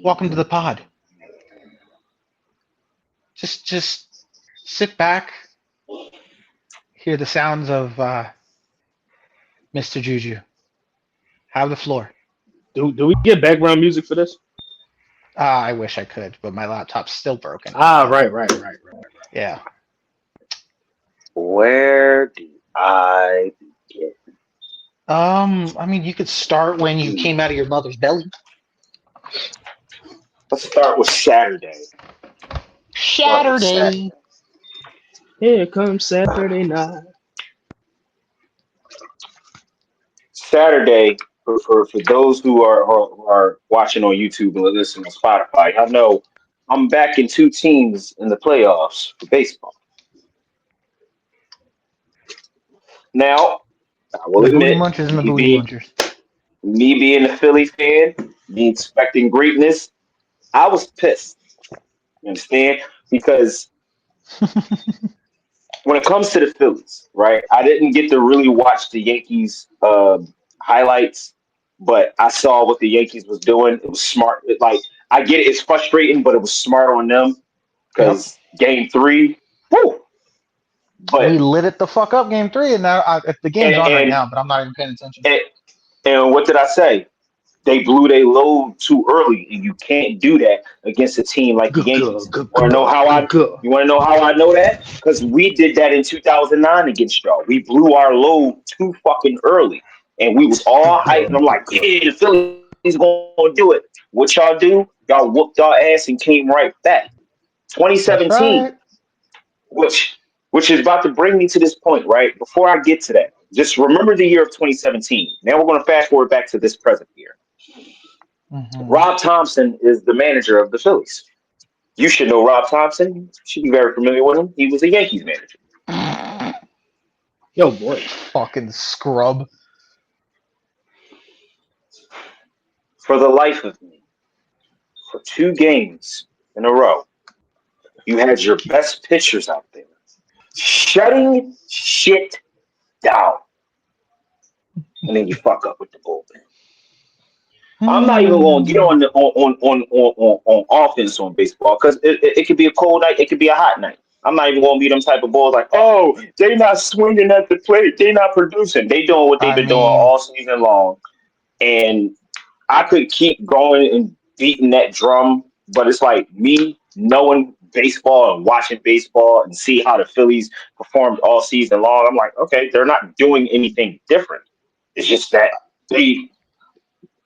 Welcome to the pod. Just sit back, hear the sounds of Mr. Juju. Have the floor. Do we get background music for this? I wish I could, but my laptop's still broken. Right. Yeah. Where do I begin? I mean, you could start when you came out of your mother's belly. Let's start with Saturday. Saturday. Here comes Saturday night. Saturday, for those who are watching on YouTube and listening on Spotify, I know I'm back in two teams in the playoffs for baseball. Now, I will The booty admit, munchers and the me booty being munchers. me being a Philly fan, me expecting greatness, I was pissed. You understand? Because when it comes to the Phillies, right? I didn't get to really watch the Yankees highlights, but I saw what the Yankees was doing. It was smart. I get it. It's frustrating, but it was smart on them Yep. because Game Three, whoo. We But lit it the fuck up game three, and now the game's and on right and now, but I'm not even paying attention. and, and what did I say? They blew their load too early, and you can't do that against a team like the Good, good, Yankees. good, Want to know good, how good, I? good. You want to know how I know that? Because we did that in 2009 against y'all. We blew our load too fucking early, and we was all Good, hyped. And good, I'm good, like, good. yeah, the Phillies gonna do it. What y'all do? Y'all whooped our ass and came right back. That's 2017, right. which is about to bring me to this point, right? Before I get to that, just remember the year of 2017. Now we're going to fast forward back to this present year. Hmm. Rob Thompson is the manager of the Phillies. You should know Rob Thompson. You should be very familiar with him. He was a Yankees manager. Yo, boy. Fucking scrub. For the life of me, for two games in a row, you had your best pitchers out there shutting shit down, and then you fuck up with the bullpen. I'm not even going to get Hmm. on the on offense on baseball because it could be a cold night, it could be a hot night. I'm not even going to be them type of balls like, oh, they not swinging at the plate, they not producing. They doing what they've I been doing mean, all season long, and I could keep going and beating that drum, but it's like me knowing baseball and watching baseball and see how the Phillies performed all season long. I'm like, okay, they're not doing anything different. It's just that they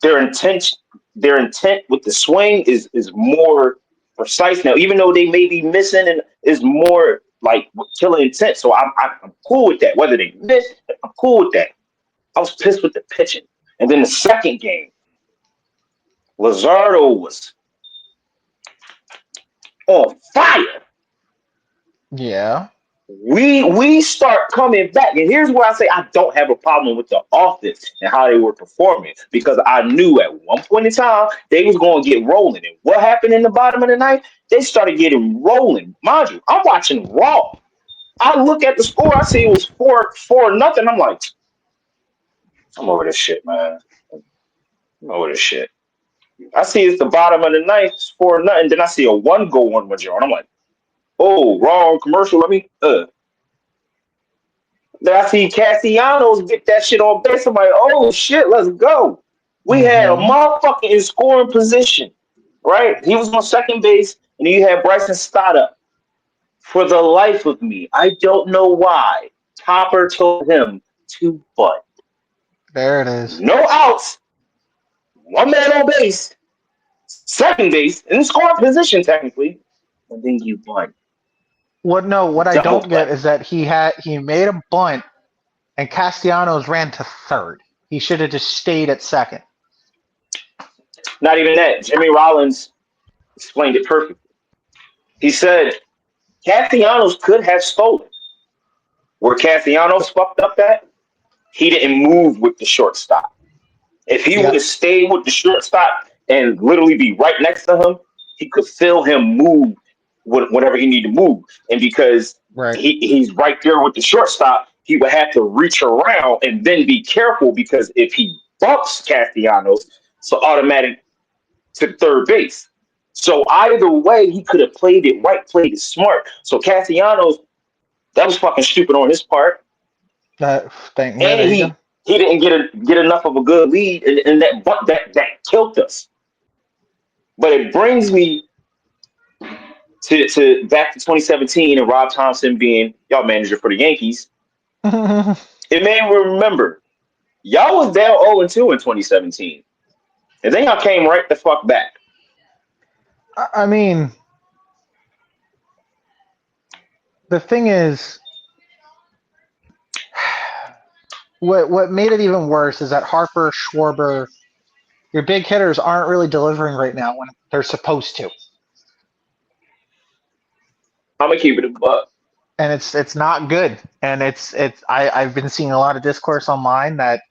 their intent their intent with the swing is more precise now, even though they may be missing and is more like killer intent. So I'm cool with that. Whether they miss, I'm cool with that. I was pissed with the pitching. And then the second game, Lazardo was on fire. yeah. We start coming back, and here's where I say I don't have a problem with the offense and how they were performing because I knew at one point in time they was going to get rolling. And what happened in the bottom of the ninth? They started getting rolling. Mind you, I'm watching Raw. I look at the score, I see it was 4-4 nothing. I'm like, I'm over this shit, man. I'm over this shit. I see it's the bottom of the ninth, it's 4 nothing. Then I see a one goal one with you, and I'm like, oh, wrong commercial. Let me. Then I see Castellanos get that shit on base. I'm like, oh shit, let's go. We had a Hmm. motherfucker in scoring position, right? He was on second base, and you had Bryson Stott up. For the life of me, I don't know why Topper told him to butt. There it is. No outs, one man on base, second base, in scoring position technically, and then you bunt. What? No, what I Double don't play. get is that he made a bunt and Castellanos ran to third. He should have just stayed at second. Not even that. Jimmy Rollins explained it perfectly. He said Castellanos could have stolen. Where Castellanos fucked up at, he didn't move with the shortstop. If he would Yep. have stayed with the shortstop and literally be right next to him, he could feel him move whenever he needed to move. And because Right. he's right there with the shortstop, he would have to reach around and then be careful because if he bumps Castellanos, so automatic. to third base. So either way, he could have played it right, played it smart. So Castellanos, that was fucking stupid on his part, Yeah, and there you go. he didn't get enough of a good lead, and that killed us. But it brings me to back to 2017 and Rob Thompson being y'all manager for the Yankees. It made me remember y'all was down 0-2 in 2017, and then y'all came right the fuck back. I mean, the thing is, what made it even worse is that Harper, Schwarber, your big hitters aren't really delivering right now when they're supposed to, I'm gonna keep it a buck. and it's not good. And I've been seeing a lot of discourse online that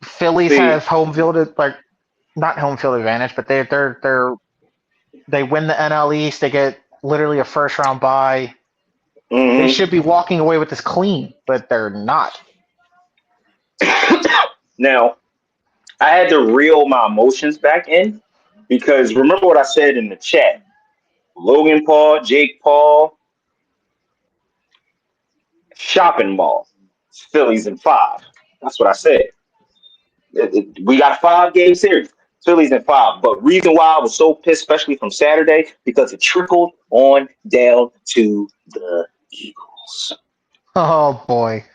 Phillies See, have home field, like not home field advantage, but they win the NL East. They get literally a first round bye. They should be walking away with this clean, but they're not. now I had to reel my emotions back in because remember what I said in the chat. Logan Paul, Jake Paul, shopping mall, Phillies in 5. That's what I said. We got a 5-game series, Phillies in 5. But reason why I was so pissed, especially from Saturday, because it trickled on down to the Eagles. Oh boy.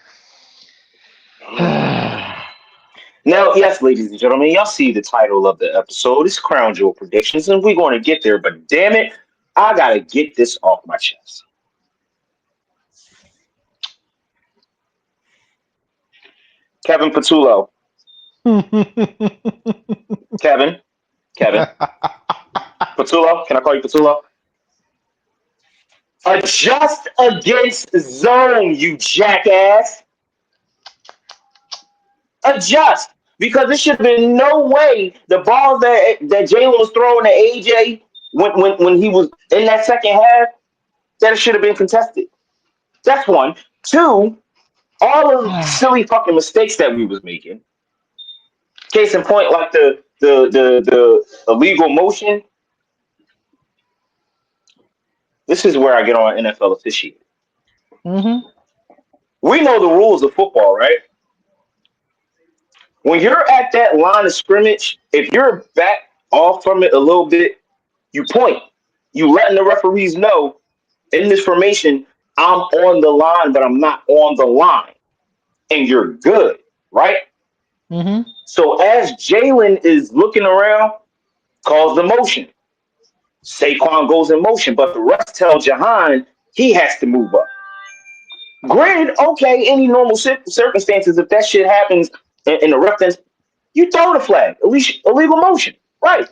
Now, yes, ladies and gentlemen, y'all see the title of the episode. It's Crown Jewel Predictions, and we're going to get there. But damn it, I got to get this off my chest. Kevin Patullo. Kevin. Patullo. Can I call you Patullo? Adjust against zone, you jackass. Adjust. Because there should have been no way the balls that Jalen was throwing to AJ when he was in that second half, that it should have been contested. That's one. Two, all of the silly fucking mistakes that we was making. Case in point, like the illegal motion. This is where I get on NFL officiating. Mm-hmm. We know the rules of football, right? When you're at that line of scrimmage, if you're back off from it a little bit, you point. You letting the referees know in this formation, I'm on the line, but I'm not on the line. And you're good, right? Mm-hmm. So as Jalen is looking around, calls the motion. Saquon goes in motion, but the refs tell Jahan he has to move up. Granted, okay, any normal circumstances, if that shit happens in the ref, you throw the flag, at least illegal motion, right?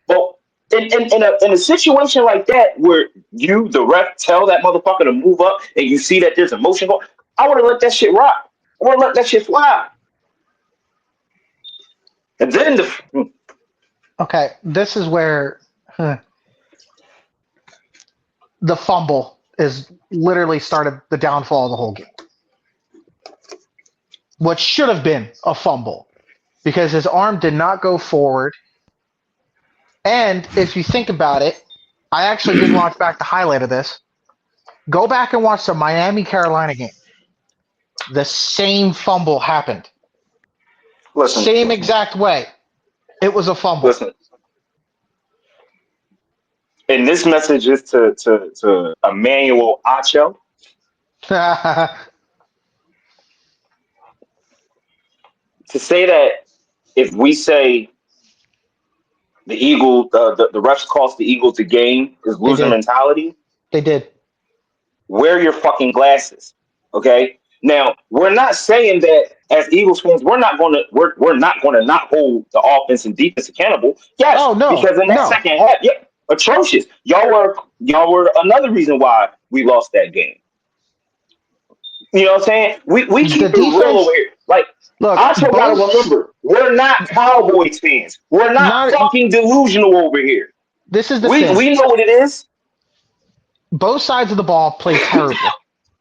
But in a situation like that where you, the ref, tell that motherfucker to move up and you see that there's a motion going, I would have let that shit rock. I would have let that shit fly. And then Okay, this is where the fumble is literally started the downfall of the whole game. What should have been a fumble, because his arm did not go forward. And if you think about it, I actually did watch back the highlight of this. Go back and watch the Miami-Carolina game. The same fumble happened. listen, Same exact way. It was a fumble. listen. And this message is to Emmanuel Acho. To say that if we say the refs cost the Eagles the game is They losing did. mentality, They did. wear your fucking glasses. Okay? Now, we're not saying that as Eagles fans, we're not gonna not hold the offense and defense accountable. Yes, Oh, no. because in that No. second half, yeah, atrocious. Y'all were another reason why we lost that game. You know what I'm saying? We keep it real over here. Like, Look, Acho gotta remember, we're not Cowboys fans. We're not fucking delusional over here. This is the We thing. know what it is. Both sides of the ball played terribly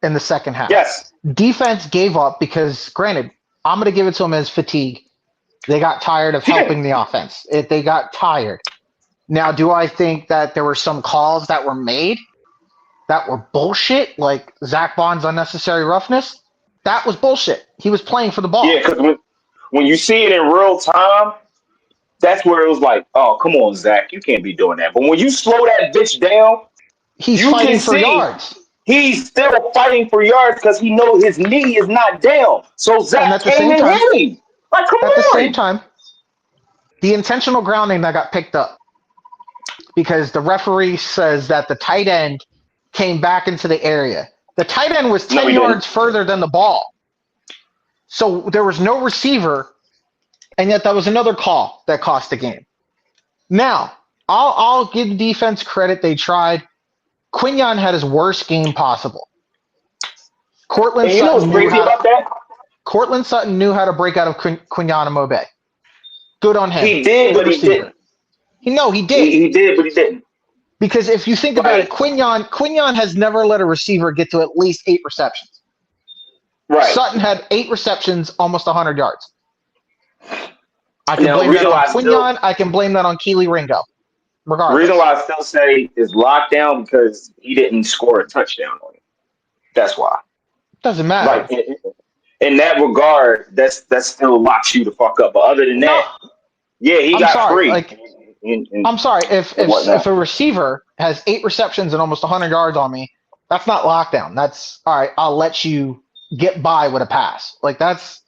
in the second half. Yes. Defense gave up because, granted, I'm going to give it to them as fatigue. They got tired of helping the offense. They got tired. Now, do I think that there were some calls that were made that were bullshit, like Zach Bond's unnecessary roughness? That was bullshit. He was playing for the Yeah, ball. because when you see it in real time, that's where it was like, oh, come on, Zach, you can't be doing that. But when you slow that bitch down, He's you can fighting for see yards. he's still fighting for yards because he knows his knee is not down. So And Zach came and hit him. Like, come at the same on. time, the intentional grounding that got picked up because the referee says that the tight end came back into the area. The tight end was No, 10 he didn't. yards further than the ball. So there was no receiver, and yet that was another call that cost the game. Now, I'll give the defense credit. They tried. Quinyon had his worst game possible. And you know what's crazy about that? Cortland Sutton knew how to break out of Quinyon Mobe. Good on him. He did, Good but he receiver. didn't. He did. He did, but he didn't. Because if you think about it, Quinyon has never let a receiver get to at least 8 receptions. Right. Sutton had 8 receptions, almost 100 yards. I can Now, blame that reason why on I still- Quinyon. I can blame that on Keely Ringo. The Regardless. reason why I still say is lockdown because he didn't score a touchdown on it. That's why. Doesn't matter. Like in that regard, that's still locks you the fuck up. But other than that, yeah, he got sorry, free. like, I'm sorry. If a receiver has 8 receptions and almost 100 yards on me, that's not lockdown. That's all right. I'll let you get by with a pass. Like that's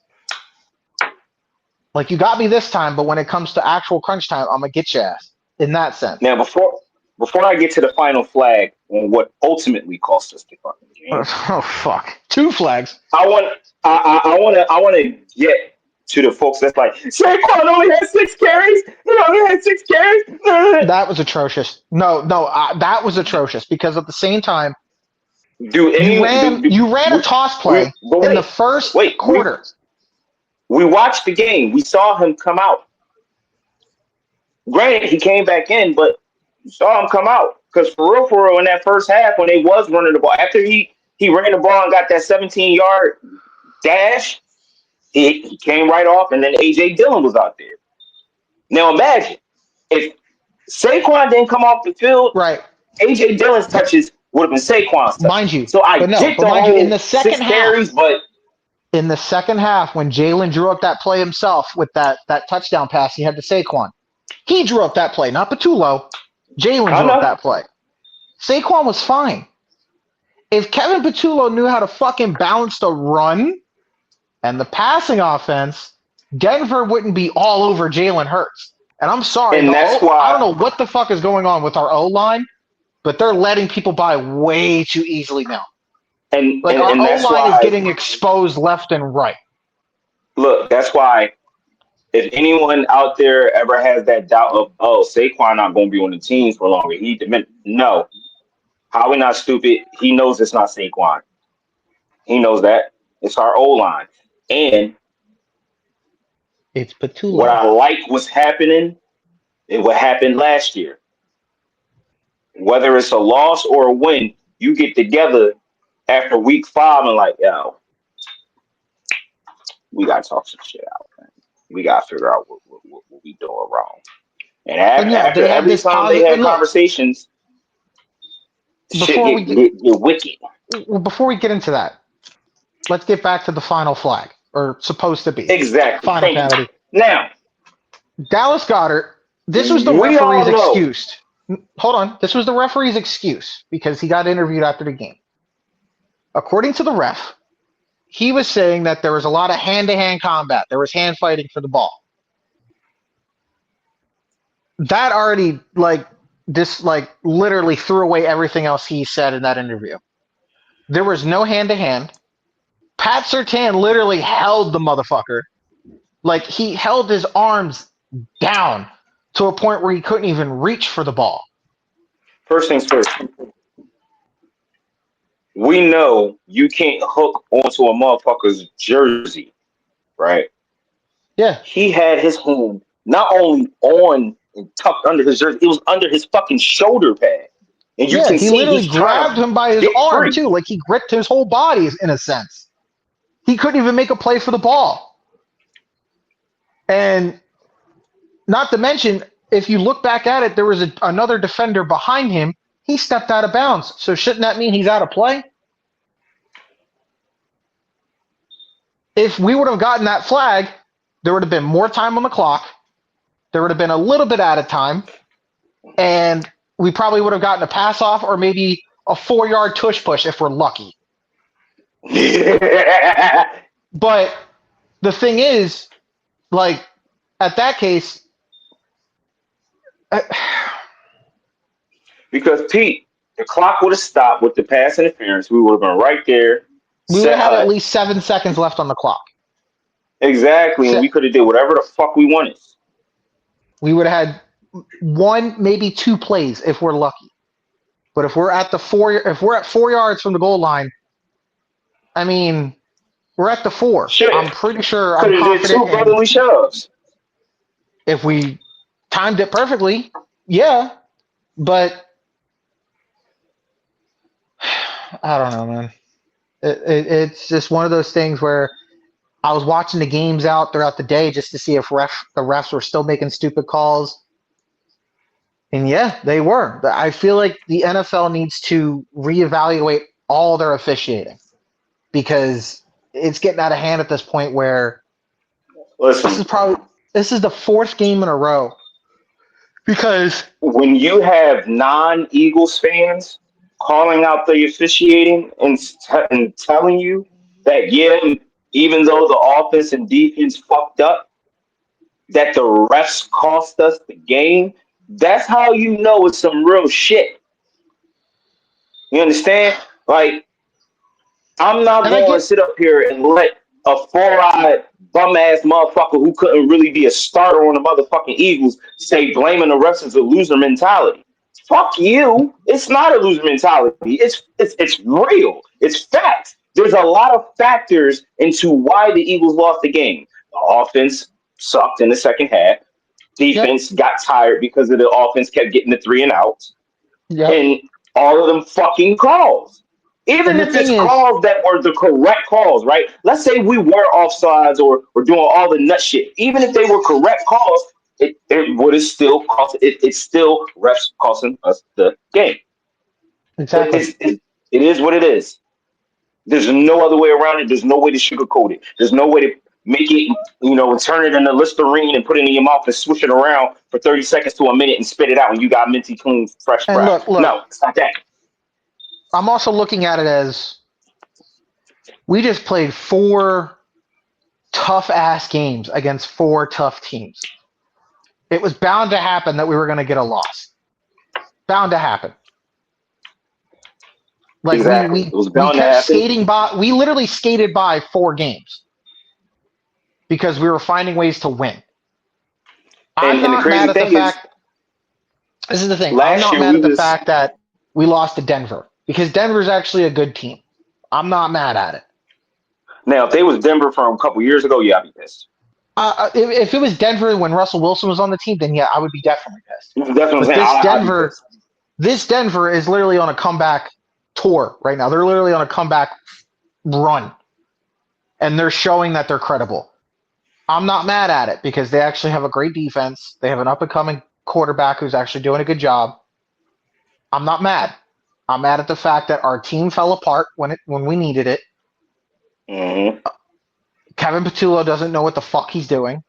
like you got me this time, but when it comes to actual crunch time, I'm gonna get your ass. In that sense. Now, before I get to the final flag on what ultimately cost us the fucking game, Oh fuck! 2 flags. I want to get to the folks that's like Saquon only had 6 carries. He only had 6 carries. That was atrocious. No, that was atrocious because at the same time, you ran a toss play in the first quarter. We watched the game. We saw him come out. Granted, he came back in, but you saw him come out. Because for real, in that first half, when they was running the ball, after he ran the ball and got that 17-yard dash, he came right off, and then A.J. Dillon was out there. Now imagine, if Saquon didn't come off the field, right? A.J. Dillon's touches would have been Saquon's touches. Mind you. So I get the whole in the second 6 half, carries, but in the second half, when Jalen drew up that play himself with that touchdown pass he had to Saquon, he drew up that play, not Patullo. Jalen drew up that play. Saquon was fine. If Kevin Patullo knew how to fucking balance the run and the passing offense, Denver wouldn't be all over Jalen Hurts. And I'm sorry, and that's why I don't know what the fuck is going on with our O-line, but they're letting people by way too easily now. And our that's O-line why is getting exposed left and right. Look, that's why if anyone out there ever has that doubt of, Saquon not going to be on the team for longer, no. Howie not stupid. He knows it's not Saquon. He knows that. It's our O-line. And it's Patullo. What I like what's happening and what happened last year. Whether it's a loss or a win, you get together after week 5 and like, yo, we got to talk some shit out, man. We got to figure out what we doing wrong. And after every time they had conversations, shit get wicked. Well, before we get into that, let's get back to the final flag, or supposed to be. Exactly. Final penalty. Now, Dallas Goedert, this was the referee's excuse. Hold on. This was the referee's excuse because he got interviewed after the game. According to the ref, he was saying that there was a lot of hand-to-hand combat. There was hand fighting for the ball. That already, literally threw away everything else he said in that interview. There was no hand-to-hand. Pat Surtain literally held the motherfucker. Like, he held his arms down to a point where he couldn't even reach for the ball. First things first. We know you can't hook onto a motherfucker's jersey, right? Yeah. He had his hand not only on and tucked under his jersey, it was under his fucking shoulder pad. And you can he see literally grabbed him by his arm, too. Like, he gripped his whole body, in a sense. He couldn't even make a play for the ball. And not to mention, if you look back at it, there was another defender behind him. He stepped out of bounds. So shouldn't that mean he's out of play? If we would have gotten that flag, there would have been more time on the clock. There would have been a little bit out of time. And we probably would have gotten a pass off or maybe a 4-yard tush push if we're lucky. But the thing is, like, at that case, because Pete, the clock would have stopped with the pass interference. We would have been right there. We would have had at least 7 seconds left on the clock. Exactly, and we could have did whatever the fuck we wanted. We would have had 1, maybe 2 plays if we're lucky. But if we're at 4 yards from the goal line, I mean, we're at the 4. Shit. I'm pretty sure. Could have did 2 brotherly shoves. If we timed it perfectly, yeah. But I don't know, man. It's just one of those things where I was watching the games out throughout the day just to see if the refs were still making stupid calls. And yeah, they were. I feel like the NFL needs to reevaluate all their officiating because it's getting out of hand at this point where this is the 4th game in a row. Because when you have non-Eagles fans calling out the officiating and telling you that, yeah, even though the offense and defense fucked up, that the refs cost us the game, that's how you know it's some real shit. You understand? Like, I'm not going to sit up here and let a 4-eyed bum-ass motherfucker who couldn't really be a starter on the motherfucking Eagles say blaming the refs is a loser mentality. Fuck you. It's not a loser mentality. It's real. It's facts. There's a lot of factors into why the Eagles lost the game. The offense sucked in the second half. Defense got tired because of the offense kept getting the 3 and outs. And all of them fucking calls. Even if it's calls that were the correct calls, right? Let's say we were offsides or doing all the nut shit. Even if they were correct calls, it would have still cost. It's still refs costing us the game. Exactly. It is what it is. There's no other way around it. There's no way to sugarcoat it. There's no way to make it, turn it in a Listerine and put it in your mouth and swish it around for 30 seconds to a minute and spit it out when you got minty clean, fresh breath. No, it's not that. I'm also looking at it as we just played 4 tough-ass games against 4 tough teams. It was bound to happen that we were going to get a loss. Bound to happen. Like exactly. we kept skating by. We literally skated by 4 games because we were finding ways to win. I'm not mad at the fact. This is the thing. I'm not mad at the fact that we lost to Denver because Denver's actually a good team. I'm not mad at it. Now, if they was Denver from a couple years ago, yeah, I'd be pissed. If it was Denver when Russell Wilson was on the team, then yeah, I would be definitely pissed. Definitely. But this Denver is literally on a comeback tour right now. They're literally on a comeback run, and they're showing that they're credible. I'm not mad at it because they actually have a great defense. They have an up-and-coming quarterback who's actually doing a good job. I'm not mad. I'm mad at the fact that our team fell apart when we needed it. Mm-hmm. Kevin Patullo doesn't know what the fuck he's doing,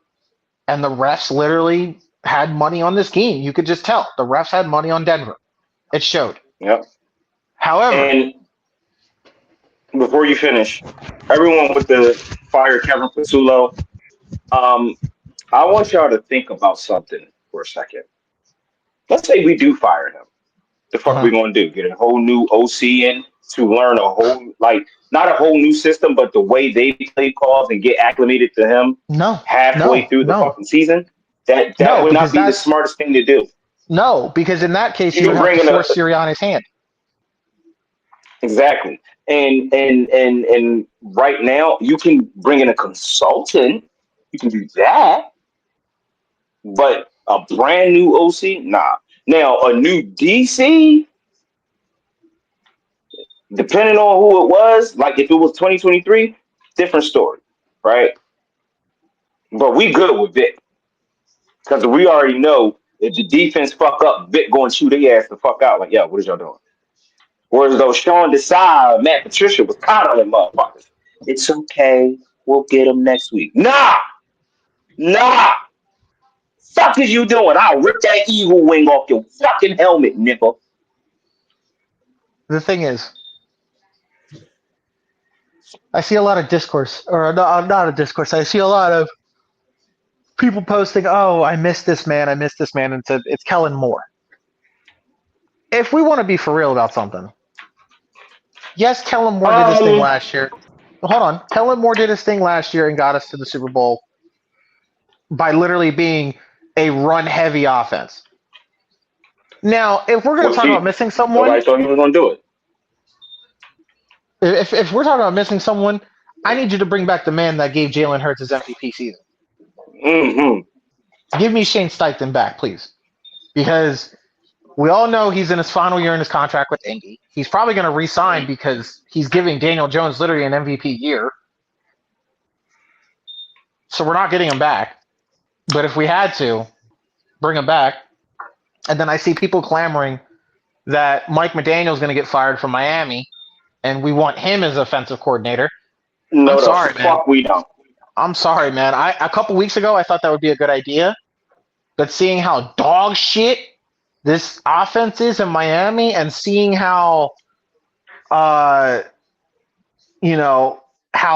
and the refs literally had money on this game. You could just tell the refs had money on Denver. It showed. Yep. However, and before you finish, everyone with the fire Kevin Patullo, I want y'all to think about something for a second. Let's say we do fire him. The fuck we gonna do? Get a whole new OC in to learn a whole, not a whole new system, but the way they play calls and get acclimated to him halfway through the fucking season? That would not be the smartest thing to do. No, because in that case, you would have to force Sirianni's hand. Exactly. And right now, you can bring in a consultant. You can do that. But a brand new OC? Nah. Now, a new DC, depending on who it was, like if it was 2023, different story, right? But we good with Vic because we already know if the defense fuck up, Vic going to shoot their ass the fuck out. Like, yeah, what is y'all doing? Whereas though Sean Desai, Matt Patricia was coddling motherfuckers. It's okay. We'll get him next week. Nah. Fuck is you doing? I'll rip that eagle wing off your fucking helmet, nigga. The thing is, I see a lot of discourse, or not a discourse. I see a lot of people posting, "Oh, I miss this man. I miss this man," and it's Kellen Moore. If we want to be for real about something, yes, Kellen Moore did his thing last year. Hold on, Kellen Moore did his thing last year and got us to the Super Bowl by literally being a run-heavy offense. Now, if we're going to talk about missing someone, nobody thought he was going to do it. If we're talking about missing someone, I need you to bring back the man that gave Jalen Hurts his MVP season. Mm-hmm. Give me Shane Steichen back, please, because we all know he's in his final year in his contract with Indy. He's probably going to re-sign because he's giving Daniel Jones literally an MVP year. So we're not getting him back. But if we had to, bring him back. And then I see people clamoring that Mike McDaniel's going to get fired from Miami, and we want him as offensive coordinator. No, I'm sorry, man. We don't. I'm sorry, man. A couple weeks ago, I thought that would be a good idea. But seeing how dog shit this offense is in Miami and seeing how, how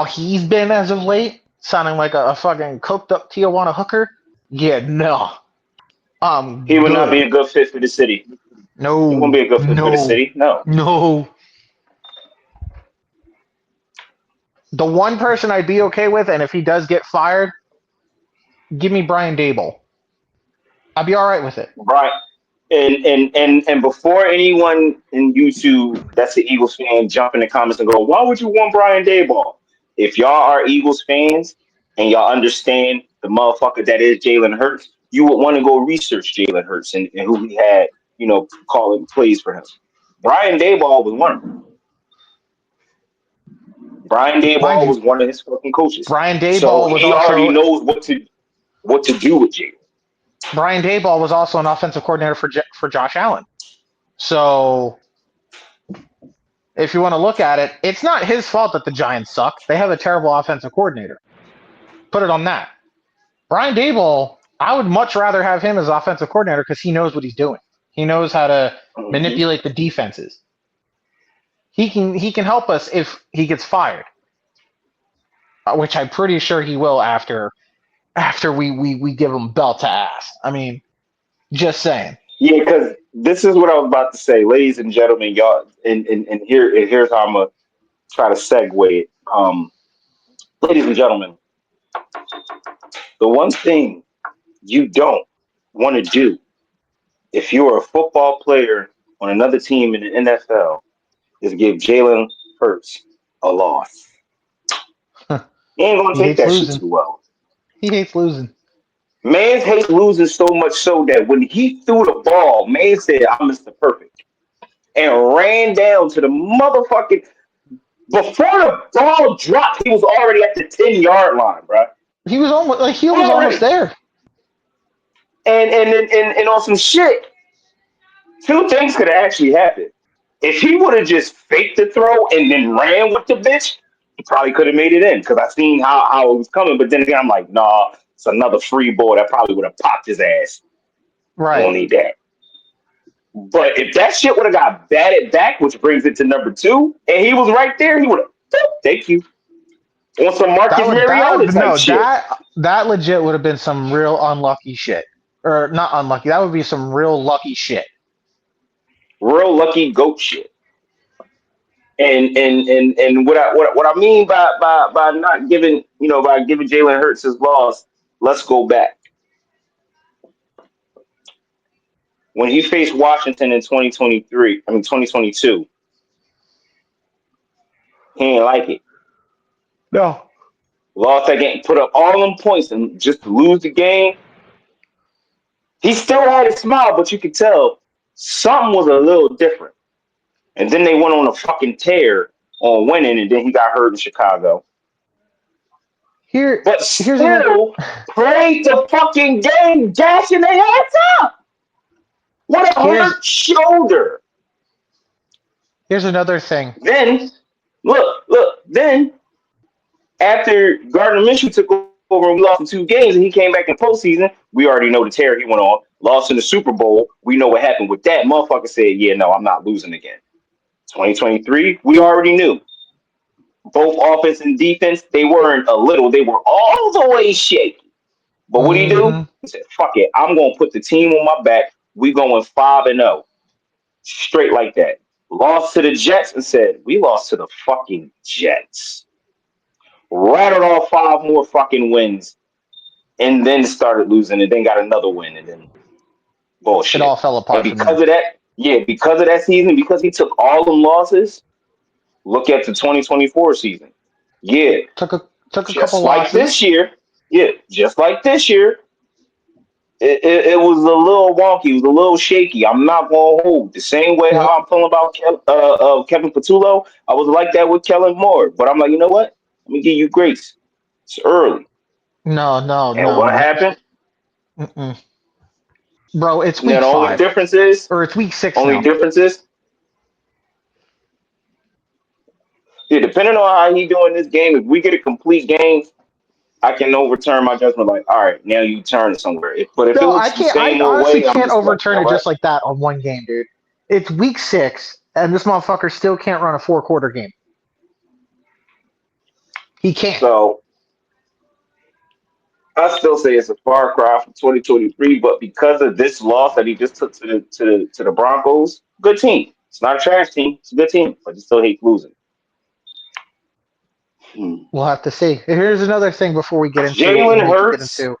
he's been as of late, sounding like a fucking cooked up Tijuana hooker, yeah, no. He would not be a good fit for the city. No. He won't be a good fit for the city. No. The one person I'd be okay with, and if he does get fired, give me Brian Daboll. I'd be all right with it. Right. And before anyone in YouTube that's an Eagles fan jump in the comments and go, why would you want Brian Daboll? If y'all are Eagles fans and y'all understand the motherfucker that is Jalen Hurts, you would want to go research Jalen Hurts and who he had, calling plays for him. Brian Daboll was one of them. Brian Daboll was one of his fucking coaches. Brian Daboll so was he also, already knows what to do with Jalen. Brian Daboll was also an offensive coordinator for Josh Allen. So if you want to look at it, it's not his fault that the Giants suck. They have a terrible offensive coordinator. Put it on that. Brian Daboll, I would much rather have him as offensive coordinator because he knows what he's doing. He knows how to manipulate the defenses. He can help us if he gets fired, which I'm pretty sure he will after we give him belt to ass. I mean, just saying. Yeah, because this is what I was about to say, ladies and gentlemen, y'all, and here's how I'm gonna try to segue it. Ladies and gentlemen, the one thing you don't want to do if you're a football player on another team in the NFL is give Jalen Hurts a loss. He ain't gonna take that shit too well. He hates losing. Man hates losing so much so that when he threw the ball, man said, I'm Mr. Perfect. And ran down to the motherfucking. Before the ball dropped, he was already at the 10-yard line, bro. He was almost there. And on some shit, two things could have actually happened. If he would have just faked the throw and then ran with the bitch, he probably could have made it in because I seen how it was coming. But then again, I'm like, nah, it's another free ball that probably would have popped his ass. Right. Don't need that. But if that shit would have got batted back, which brings it to number 2, and he was right there, he would have. Thank you. On some Marcus Mariota type shit. That legit would have been some real unlucky shit, or not unlucky. That would be some real lucky shit. Real lucky goat shit. And what I mean by not giving by giving Jalen Hurts his loss, let's go back. When he faced Washington in 2022, he ain't like it. No. Lost that game, put up all them points and just to lose the game. He still had a smile, but you could tell something was a little different. And then they went on a fucking tear on winning, and then he got hurt in Chicago. but Here's another. still played the fucking game, dashing their heads up. What a Here's hurt shoulder. here's another thing. Then, look, then after Gardner Minshew took over and we lost in 2 games and he came back in postseason, we already know the tear he went on. Lost in the Super Bowl. We know what happened with that. Motherfucker said, yeah, no, I'm not losing again. 2023, we already knew. Both offense and defense, they weren't a little, they were all the way shaky. But what did he do? Hmm. He said, fuck it. I'm going to put the team on my back. We going 5-0. Straight like that. Lost to the Jets and said, we lost to the fucking Jets. Rattled off 5 more fucking wins and then started losing and then got another win and then It bullshit. all fell And apart from because there. of that, yeah, because of that season, because he took all them losses, look at the 2024 season. Yeah, Took a couple just like this losses. year. Yeah, just like this year. It was a little wonky. It was a little shaky. I'm not going to hold. The same way Yep. how I'm feeling about Kevin Patullo, I was like that with Kellen Moore. But I'm like, you know what? Let me give you grace. It's early. No, no, And no, what no. happened? Mm-mm. Bro, it's You know, week the only 5 difference is, or it's week 6 only now. difference is, yeah, depending on how he doing this game, if we get a complete game, I can overturn my judgment. Like, all right, now you turn it somewhere. But if it No, I looks the can't. I same old honestly way, I'm can't just like, you overturn know it just what? like that on one game, dude. It's week 6, and this motherfucker still can't run a 4-quarter game. He can't. So I still say it's a far cry from 2023, but because of this loss that he just took to the Broncos, good team. It's not a trash team. It's a good team, but you still hate losing. Hmm. We'll have to see. Here's another thing before we get into what we Jalen need to get Hurts into.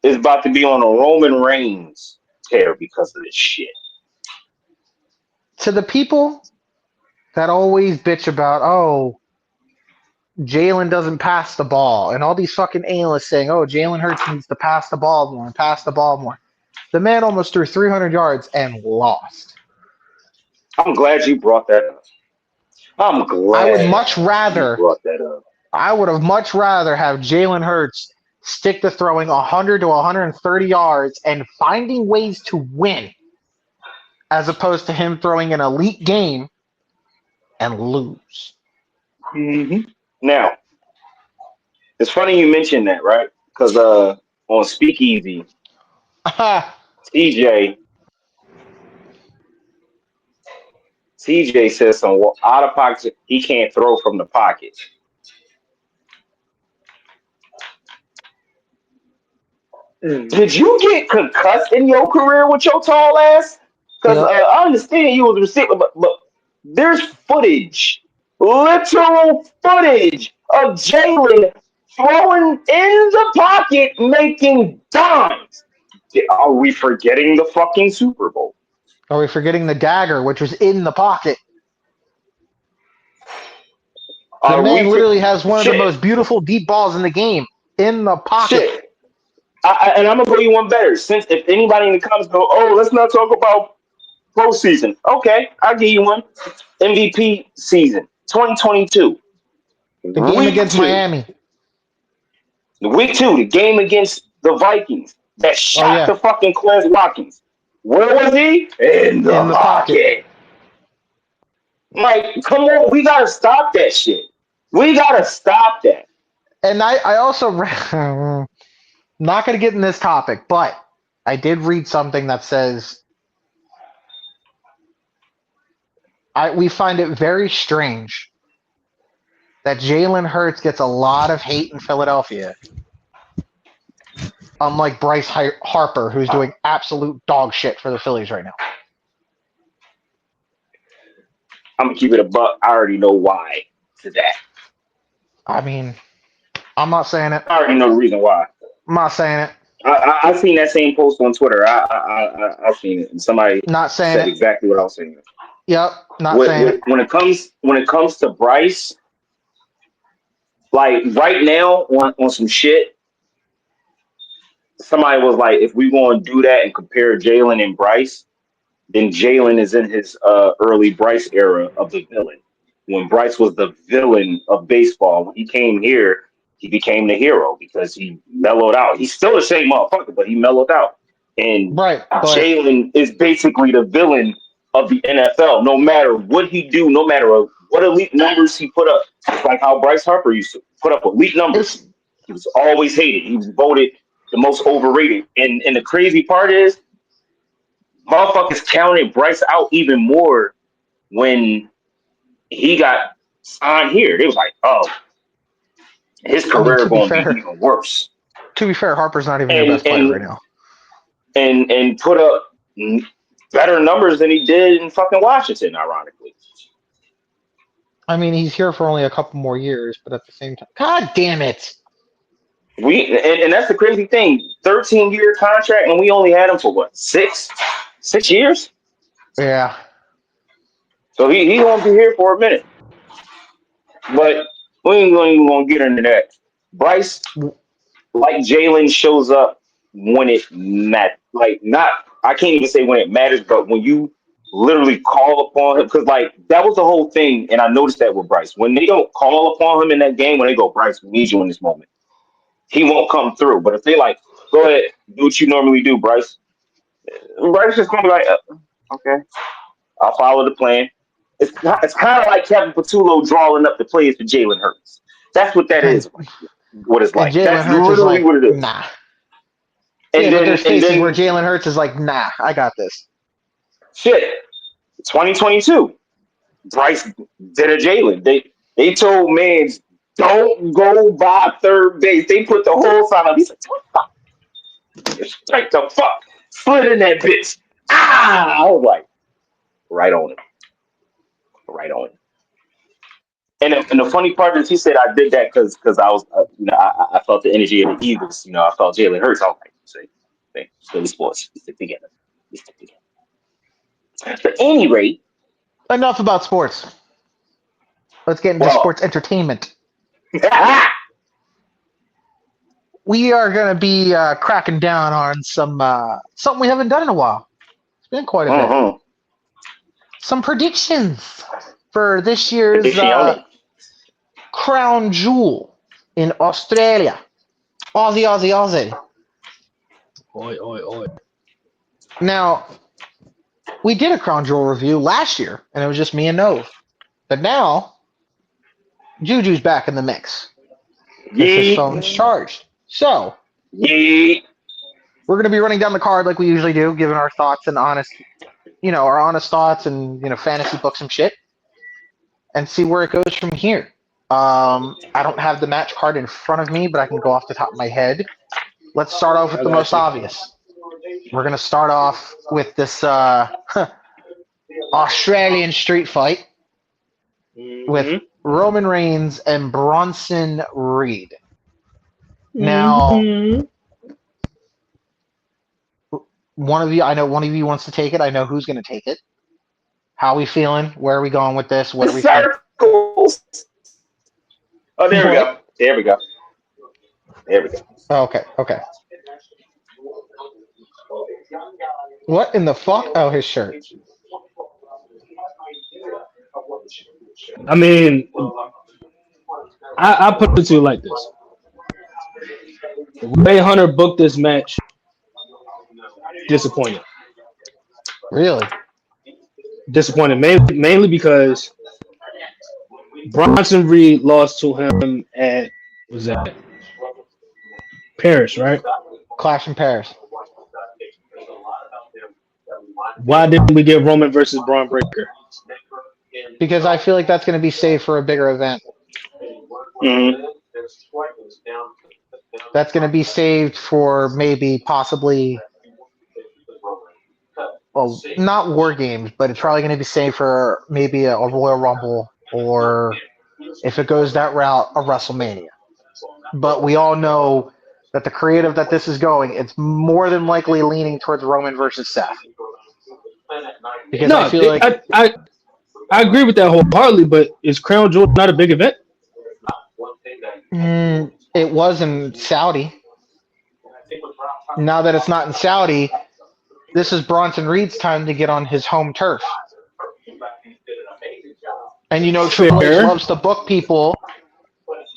is about to be on a Roman Reigns tear because of this shit. To the people that always bitch about, oh, Jalen doesn't pass the ball, and all these fucking analysts saying, oh, Jalen Hurts needs to pass the ball more and pass the ball more. The man almost threw 300 yards and lost. I'm glad you brought that up. I'm I would glad much you rather, brought that up. I would have much rather have Jalen Hurts stick to throwing 100 to 130 yards and finding ways to win, as opposed to him throwing an elite game and lose. Mm-hmm. Now, it's funny you mentioned that, right? Because on Speakeasy, TJ TJ says some out of pocket. He can't throw from the pocket. Did you get concussed in your career with your tall ass? Because Yep. I understand you was a receiver, but there's footage, literal footage of Jalen throwing in the pocket, making dimes. Are we forgetting the fucking Super Bowl? Are we forgetting the dagger, which was in the pocket? The Are we man for literally has one of the shit? most beautiful deep balls in the game in the pocket. Shit. And I'm gonna go you one better. Since if anybody in the comments go, oh, let's not talk about postseason. Okay, I'll give you one. MVP season 2022, The game week against two, Miami. the game against the Vikings that Oh shot yeah, the fucking Quez Watkins. Where was he? In the in the pocket. pocket. Like, come on, we gotta stop that shit. We gotta stop that. And I also not going to get in this topic, but I did read something that says we find it very strange that Jalen Hurts gets a lot of hate in Philadelphia, unlike Bryce Harper, who's doing absolute dog shit for the Phillies right now. I'm gonna keep it a buck. I already know why to that. I mean, I'm not saying it. I already know the reason why. I'm not saying it. I seen that same post on Twitter. I seen it, and somebody Not saying said it. exactly what I was saying. Yep, not saying it. When it comes to Bryce, like right now on some shit, somebody was like, if we going to do that and compare Jalen and Bryce, then Jalen is in his early Bryce era of the villain. When Bryce was the villain of baseball, when he came here, he became the hero because he mellowed out. He's still the same motherfucker, but he mellowed out. And Right, but Jalen is basically the villain of the NFL. No matter what he do, no matter what elite numbers he put up, it's like how Bryce Harper used to put up elite numbers. it's He was always hated. He was voted the most overrated. And the crazy part is, motherfuckers counted Bryce out even more when he got signed here. They was like, oh, his I mean, career going to be even worse. to be fair, Harper's not even your And best player right and now. and put up better numbers than he did in fucking Washington, ironically. I mean, he's here for only a couple more years, but at the same time, God damn it! And that's the crazy thing. 13-year contract, and we only had him for what, 6 years? Yeah, So he gonna be here for a minute. But we ain't even gonna get into that. Bryce, like Jalen, shows up when it matters. Like, not, I can't even say when it matters, but when you literally call upon him, because like that was the whole thing, and I noticed that with Bryce. When they don't call upon him in that game, when they go, Bryce, we need you in this moment, he won't come through. But if they like, go ahead, do what you normally do, Bryce. Bryce is gonna be like, okay, I'll follow the plan. It's kind of like Kevin Patullo drawing up the plays for Jalen Hurts. That's what that and is. What it's and like. Jalen That's Hurts is literally like, what it is. nah. And Yeah, but there's then cases where Jalen Hurts is like, nah, I got this. shit, 2022, Bryce did a Jalen. They told Mans, don't go by third base. They put the whole sign up. He said, what the fuck? Straight the fuck. Slid in that bitch. Ah! I was like, right on it. Right on it. And the funny part is, he said I did that because I was, I felt the energy of the Eagles. I felt Jalen Hurts. I was like, see, Philly sports, we stick together. We stick together. But at any rate, Enough about sports. Let's get into well, sports entertainment. We are going to be cracking down on something we haven't done in a while. It's been quite a bit. mm-hmm. Some predictions for this year's Prediction. crown jewel in Australia. Aussie, Aussie, Aussie. Oi, oi, oi. Now, we did a crown jewel review last year, and it was just me and Nove. But now, Juju's back in the mix because his Yeet. phone's charged. So, Yeet. we're going to be running down the card like we usually do, giving our thoughts and our honest thoughts and, fantasy books and shit, and see where it goes from here. I don't have the match card in front of me, but I can go off the top of my head. Let's start off with I the got most you. obvious. We're going to start off with this Australian street fight with Roman Reigns and Bronson Reed. Now, I know one of you wants to take it. I know who's going to take it. How are we feeling? Where are we going with this? What do we think? Circles. Oh, there we go. There we go. There we go. Okay. What in the fuck? Oh, his shirt. I mean, I put it to you like this. The way Hunter booked this match, disappointed. Really? Disappointed, mainly because Bronson Reed lost to him at, was that Paris, right? Clash in Paris. Why didn't we get Roman versus Braun Breaker? Because I feel like that's going to be saved for a bigger event. Mm-hmm. That's going to be saved for maybe, possibly, well, not War Games, but it's probably going to be saved for maybe a Royal Rumble, or if it goes that route, a WrestleMania. But we all know that the creative that this is going, it's more than likely leaning towards Roman versus Seth. Because No, I feel like I agree with that wholeheartedly, but is Crown Jewel not a big event? It was in Saudi. Now that it's not in Saudi, this is Bronson Reed's time to get on his home turf. And Triple H Fair. loves to book people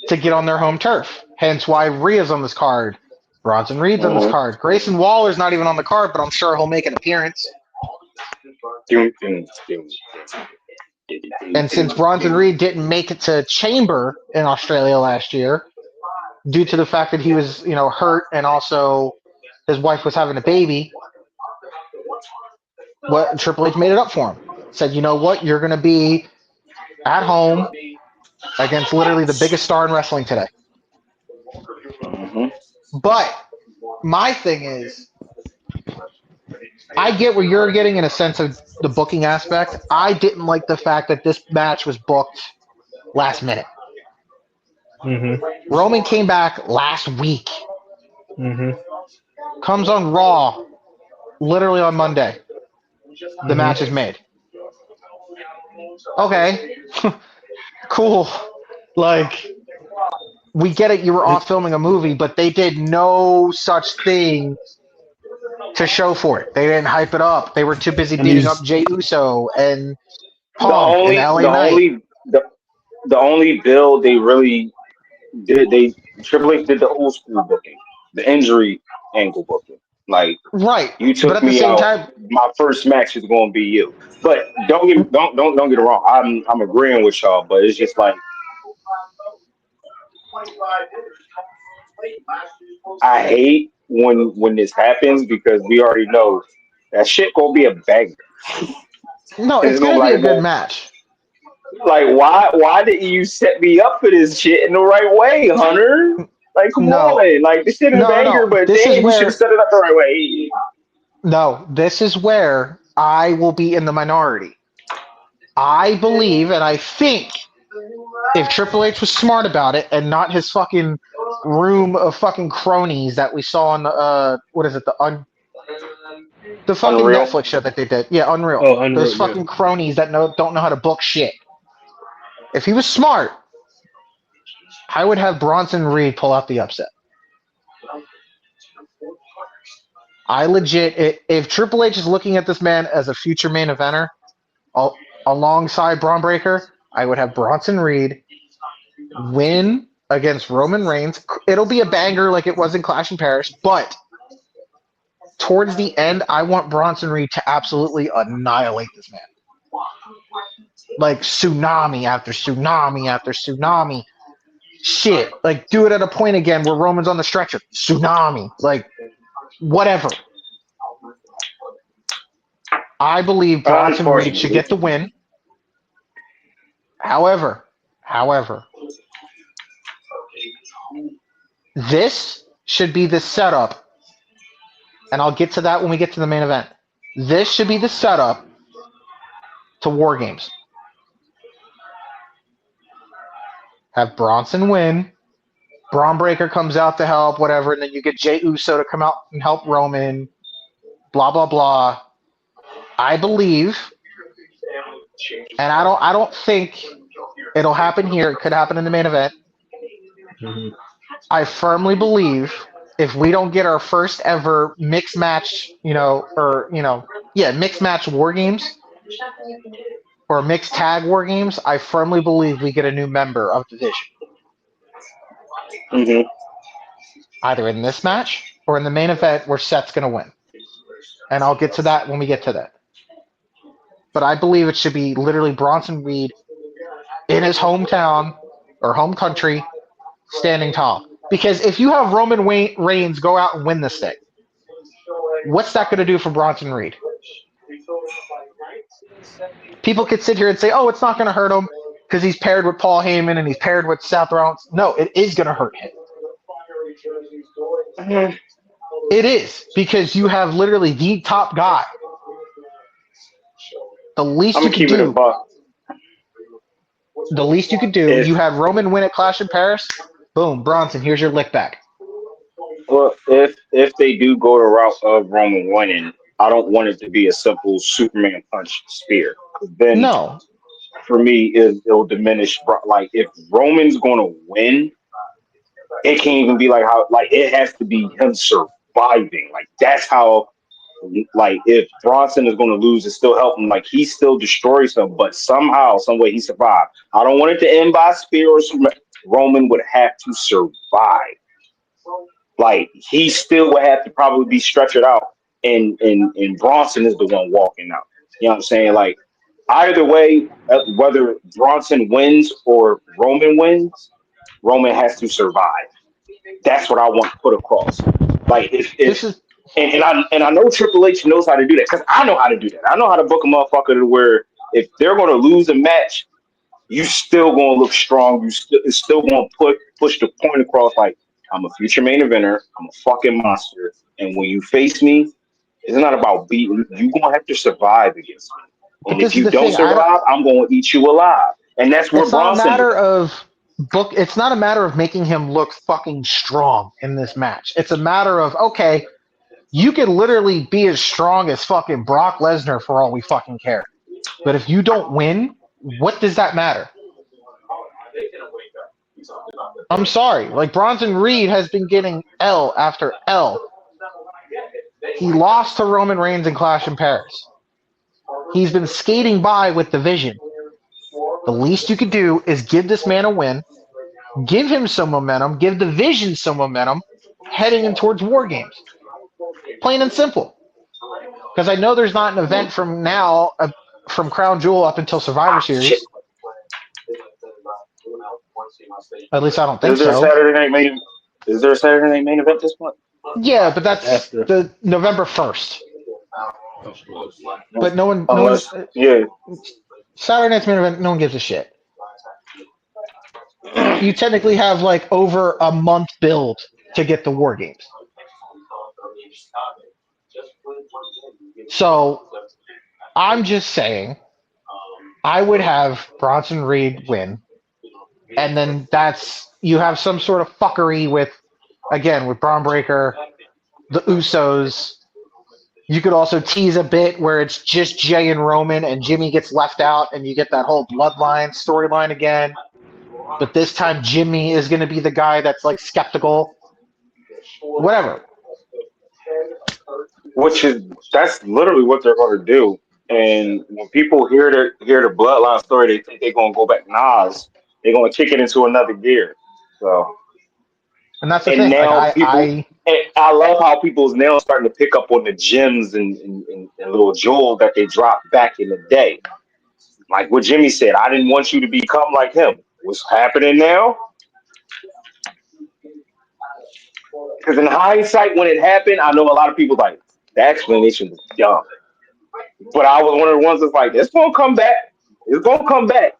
to get on their home turf. Hence why Rhea's on this card. Bronson Reed's on this Mhm. card. Grayson Waller's not even on the card, but I'm sure he'll make an appearance. Dum, dum, dum, And since Bronson Reed didn't make it to Chamber in Australia last year, due to the fact that he was, hurt and also his wife was having a baby, what Triple H made it up for him. Said, you know what, you're going to be at home against literally the biggest star in wrestling today. Mhm. But my thing is, I get where you're getting in a sense of the booking aspect. I didn't like the fact that this match was booked last minute. Mhm. Roman came back last week, Mhm. comes on Raw literally on Monday. The match is Mhm. made. Okay, cool. Like, we get it, you were off filming a movie, but they did no such thing to show for it. They didn't hype it up. They were too busy And beating up he's Jay Uso and The Punk and only, LA the Knight. only, the, the only build they really did, they Triple H did the old school booking, the injury angle booking. Like, Right. you But took at the me same out. time, My first match is going to be you. But don't get it wrong. I'm agreeing with y'all, but it's just like I hate when this happens because we already know that shit gonna be a banger. no, It's it's gonna going be to be a like, good well, match. like why didn't you set me up for this shit in the right way, Hunter? Like, come No, on, like this shit is a no, no, banger, no. but damn, you should have set it up the right way. This is where I will be in the minority. I believe and I think if Triple H was smart about it and not his fucking room of fucking cronies that we saw on the what is it, the fucking Unreal. Netflix show that they did. Yeah, Unreal. oh Those unreal. Yeah. fucking cronies that don't know how to book shit. If he was smart, I would have Bronson Reed pull out the upset. I legit, if Triple H is looking at this man as a future main eventer alongside Braun Breaker, I would have Bronson Reed win against Roman Reigns. It'll be a banger like it was in Clash in Paris, but towards the end, I want Bronson Reed to absolutely annihilate this man. Like tsunami after tsunami after tsunami. Shit. Like do it at a point again where Roman's on the stretcher. Tsunami. Like whatever. I believe Bronson Reed should Unfortunately, get the win. However, this should be the setup, and I'll get to that when we get to the main event. This should be the setup to War Games. Have Bronson win. Braun Breaker comes out to help, whatever, and then you get Jey Uso to come out and help Roman. Blah blah blah. I believe, and I don't think it'll happen here. It could happen in the main event. Mhm. I firmly believe if we don't get our first ever mixed match, mixed match War Games or mixed tag War Games, I firmly believe we get a new member of the division, hmm either in this match or in the main event where Seth's going to win. And I'll get to that when we get to that. But I believe it should be literally Bronson Reed in his hometown or home country standing tall. Because if you have Roman Reigns go out and win this thing, what's that going to do for Bronson Reed? People could sit here and say, oh, it's not going to hurt him because he's paired with Paul Heyman and he's paired with Seth Rollins. No, it is going to hurt him. It is because you have literally the top guy. The I'm least you gonna could keep it a do, buck. you If had Roman win at Clash in Paris. Boom, Bronson, here's your lick back. Well, if they do go the route of Roman winning, I don't want it to be a simple Superman punch spear. Then No, for me, it'll diminish. Like if Roman's going to win, it can't even be like how. Like it has to be him surviving. Like that's how. Like if Bronson is going to lose, it still help him. Like he still destroys him, but somehow, some way, he survived. I don't want it to end by spear or something. Roman would have to survive. Like he still would have to probably be stretched out, and Bronson is the one walking out. You know what I'm saying? Like either way, whether Bronson wins or Roman wins, Roman has to survive. That's what I want put across. Like This if is and I know Triple H knows how to do that because I know how to do that. I know how to book a motherfucker to where if they're going to lose a match, you still going to look strong. It's still going to push the point across. Like I'm a future main eventer. I'm a fucking monster. And when you face me, it's not about beating. You going to have to survive against me. but And if this is you the don't thing. I don't. survive, I'm going to eat you alive. And that's where It's not a Bronson is matter at. of book. It's not a matter of making him look fucking strong in this match. It's a matter of okay, you could literally be as strong as fucking Brock Lesnar for all we fucking care. But if you don't win, what does that matter? I'm sorry. Like Bronson Reed has been getting L after L. He lost to Roman Reigns in Clash in Paris. He's been skating by with the vision. The least you could do is give this man a win, give him some momentum, give the vision some momentum heading in towards War Games. Plain and simple. Because I know there's not an event from now, from Crown Jewel up until Survivor Shit. Series. At least I don't think Is there a so. Saturday night main? Is there a Saturday night main event this month? Yeah, but that's After. the November 1st. But no one, Unless, yeah. Saturday night's main event, no one gives a shit. You technically have like over a month build to get the War Games. So I'm just saying, I would have Bronson Reed win, and then you have some sort of fuckery with, again, with Braun Breaker, the Usos. You could also tease a bit where it's just Jay and Roman, and Jimmy gets left out, and you get that whole bloodline storyline again. But this time, Jimmy is going to be the guy that's like skeptical. Whatever. That's literally what they're going to do. And when people hear the bloodline story, they think they're going to go back Nas. They're going to kick it into another gear. So And that's the and thing. Like now I, people. I And I love how people's now starting to pick up on the gems and little jewels that they dropped back in the day. Like what Jimmy said, I didn't want you to become like him. What's happening now? Because in hindsight, when it happened, I know a lot of people like the explanation was dumb. But I was one of the ones that's like, it's gonna come back. It's gonna come back,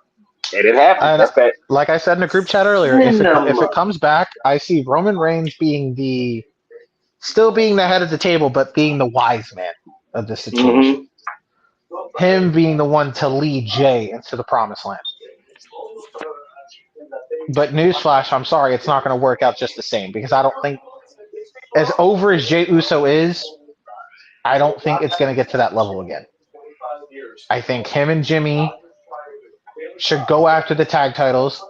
and it happened. and That's that like I said in the group chat earlier, if it cinema. comes back, I see Roman Reigns still being the head of the table, but being the wise man of the situation. Hmm. Him being the one to lead Jay into the promised land. But newsflash, I'm sorry, it's not going to work out just the same because I don't think, as over as Jay Uso is, I don't think it's going to get to that level again. I think him and Jimmy should go after the tag titles,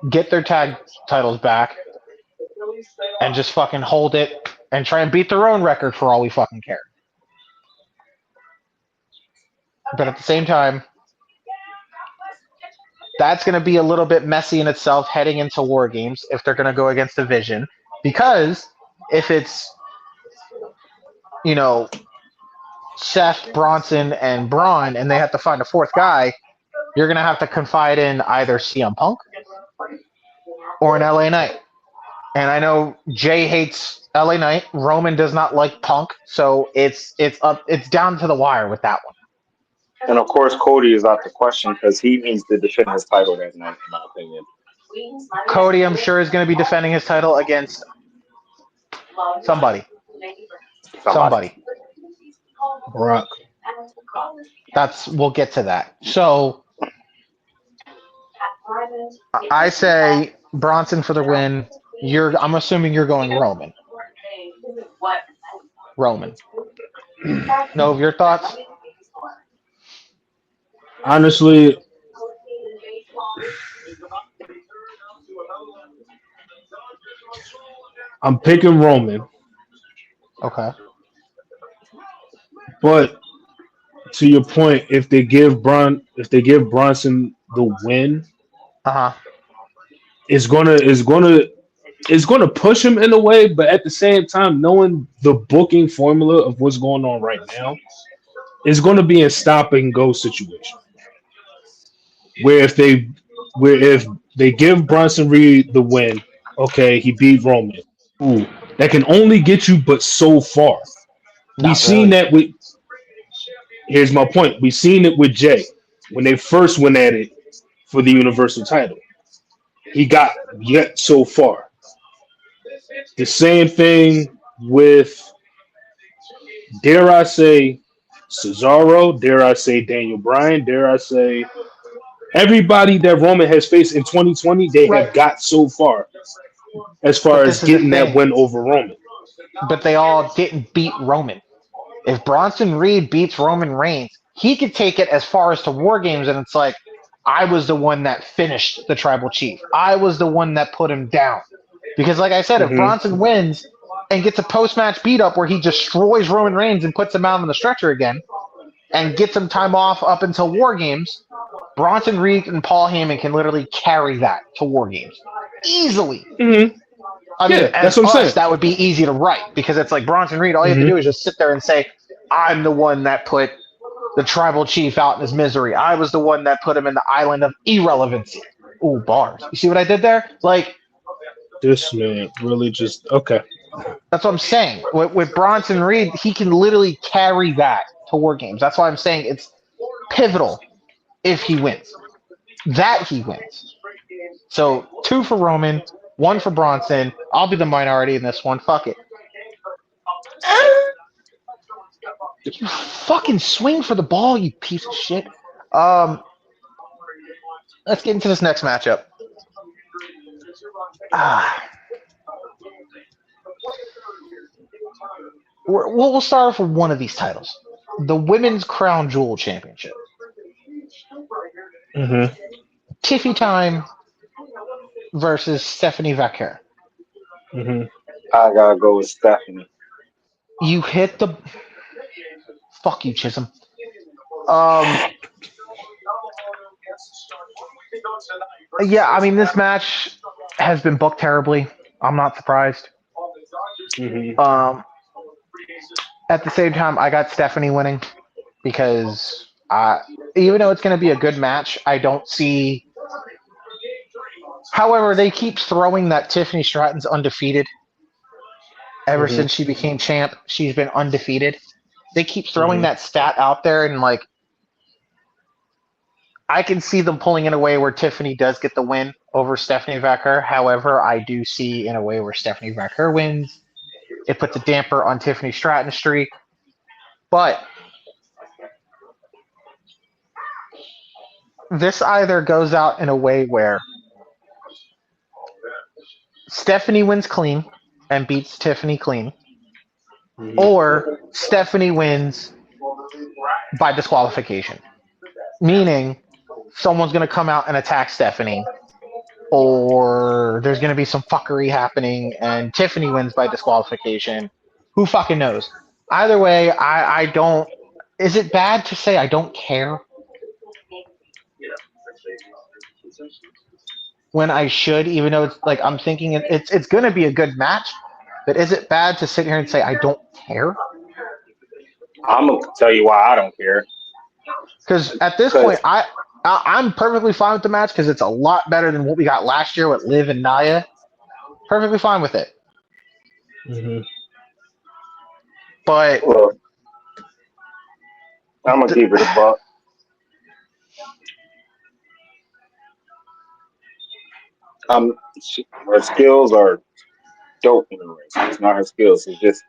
get their tag titles back, and just fucking hold it and try and beat their own record for all we fucking care. But at the same time, that's going to be a little bit messy in itself heading into War Games if they're going to go against Division. Because if it's, you know, Seth, Bronson, and Braun, and they have to find a fourth guy, you're going to have to confide in either CM Punk or an LA Knight. And I know Jay hates LA Knight. Roman does not like Punk, so it's down to the wire with that one. And of course, Cody is out the question because he needs to defend his title that night, in my opinion. Cody, I'm sure, is going to be defending his title against somebody. Somebody. Brock. We'll get to that. So I say Bronson for the win. I'm assuming you're going Roman. Roman. No, your thoughts? Honestly, I'm picking Roman, Okay. but to your point, if they give Bronson the win, Uh huh. is gonna push him in a way, but at the same time, knowing the booking formula of what's going on right now, is going to be a stop and go situation where if they give Bronson Reed the win, okay, he beat Roman. Ooh, that can only get you but so far. We've Not seen really. that with. Here's my point. We've seen it with Jay when they first went at it for the Universal title. He got yet so far. The same thing with, dare I say, Cesaro, dare I say, Daniel Bryan, dare I say, everybody that Roman has faced in 2020, they Right. have got so far But as this is the getting that thing. win over Roman. But they all didn't beat Roman. If Bronson Reed beats Roman Reigns, he could take it as far as to War Games, and it's like, I was the one that finished the Tribal Chief. I was the one that put him down. Because, like I said, if Hmm. Bronson wins and gets a post match beat up where he destroys Roman Reigns and puts him out on the stretcher again and gets him time off up until War Games, Bronson Reed and Paul Heyman can literally carry that to War Games easily. Hmm. I mean, Yeah, that's as what I'm us, saying. that would be easy to write because it's like Bronson Reed. All you have to Hmm. do is just sit there and say, "I'm the one that put the tribal chief out in his misery. I was the one that put him in the island of irrelevancy." Ooh, bars. You see what I did there? Like, This man really just okay. that's what I'm saying. With Bronson Reed, he can literally carry that to War Games. That's why I'm saying it's pivotal if he wins. That he wins. So 2 for Roman, 1 for Bronson. I'll be the minority in this one. Fuck it. You fucking swing for the ball, you piece of shit. Um, let's get into this next matchup. Ah, we'll start off with one of these titles, the Women's Crown Jewel Championship. Hmm. Tiffy Time versus Stephanie Vaquer. Hmm. I gotta go with Stephanie. You hit the fuck you, Chisholm. Um, yeah, I mean this match has been booked terribly. I'm not surprised. Hmm. Um, at the same time, I got Stephanie winning because even though it's going to be a good match, I don't see. However, they keep throwing that Tiffany Stratton's undefeated. Ever Hmm. since she became champ, she's been undefeated. They keep throwing Hmm. that stat out there, and like I can see them pulling in a way where Tiffany does get the win over Stephanie Vaquer. However, I do see in a way where Stephanie Vaquer wins. It puts a damper on Tiffany Stratton's streak, but this either goes out in a way where Stephanie wins clean and beats Tiffany clean, Hmm. or Stephanie wins by disqualification, meaning someone's going to come out and attack Stephanie, or there's going to be some fuckery happening and Tiffany wins by disqualification. Who fucking knows? Either way, I don't. Is it bad to say I don't care when I should, even though it's like I'm thinking it's going to be a good match? But is it bad to sit here and say I don't care? I'm gonna tell you why I don't care. Because at this Because point, I'm perfectly fine with the match because it's a lot better than what we got last year with Liv and Naya. Perfectly fine with it. Hmm. But well, I'm gonna keep it a buck. Her skills are dope in the ring. It's not her skills. It's just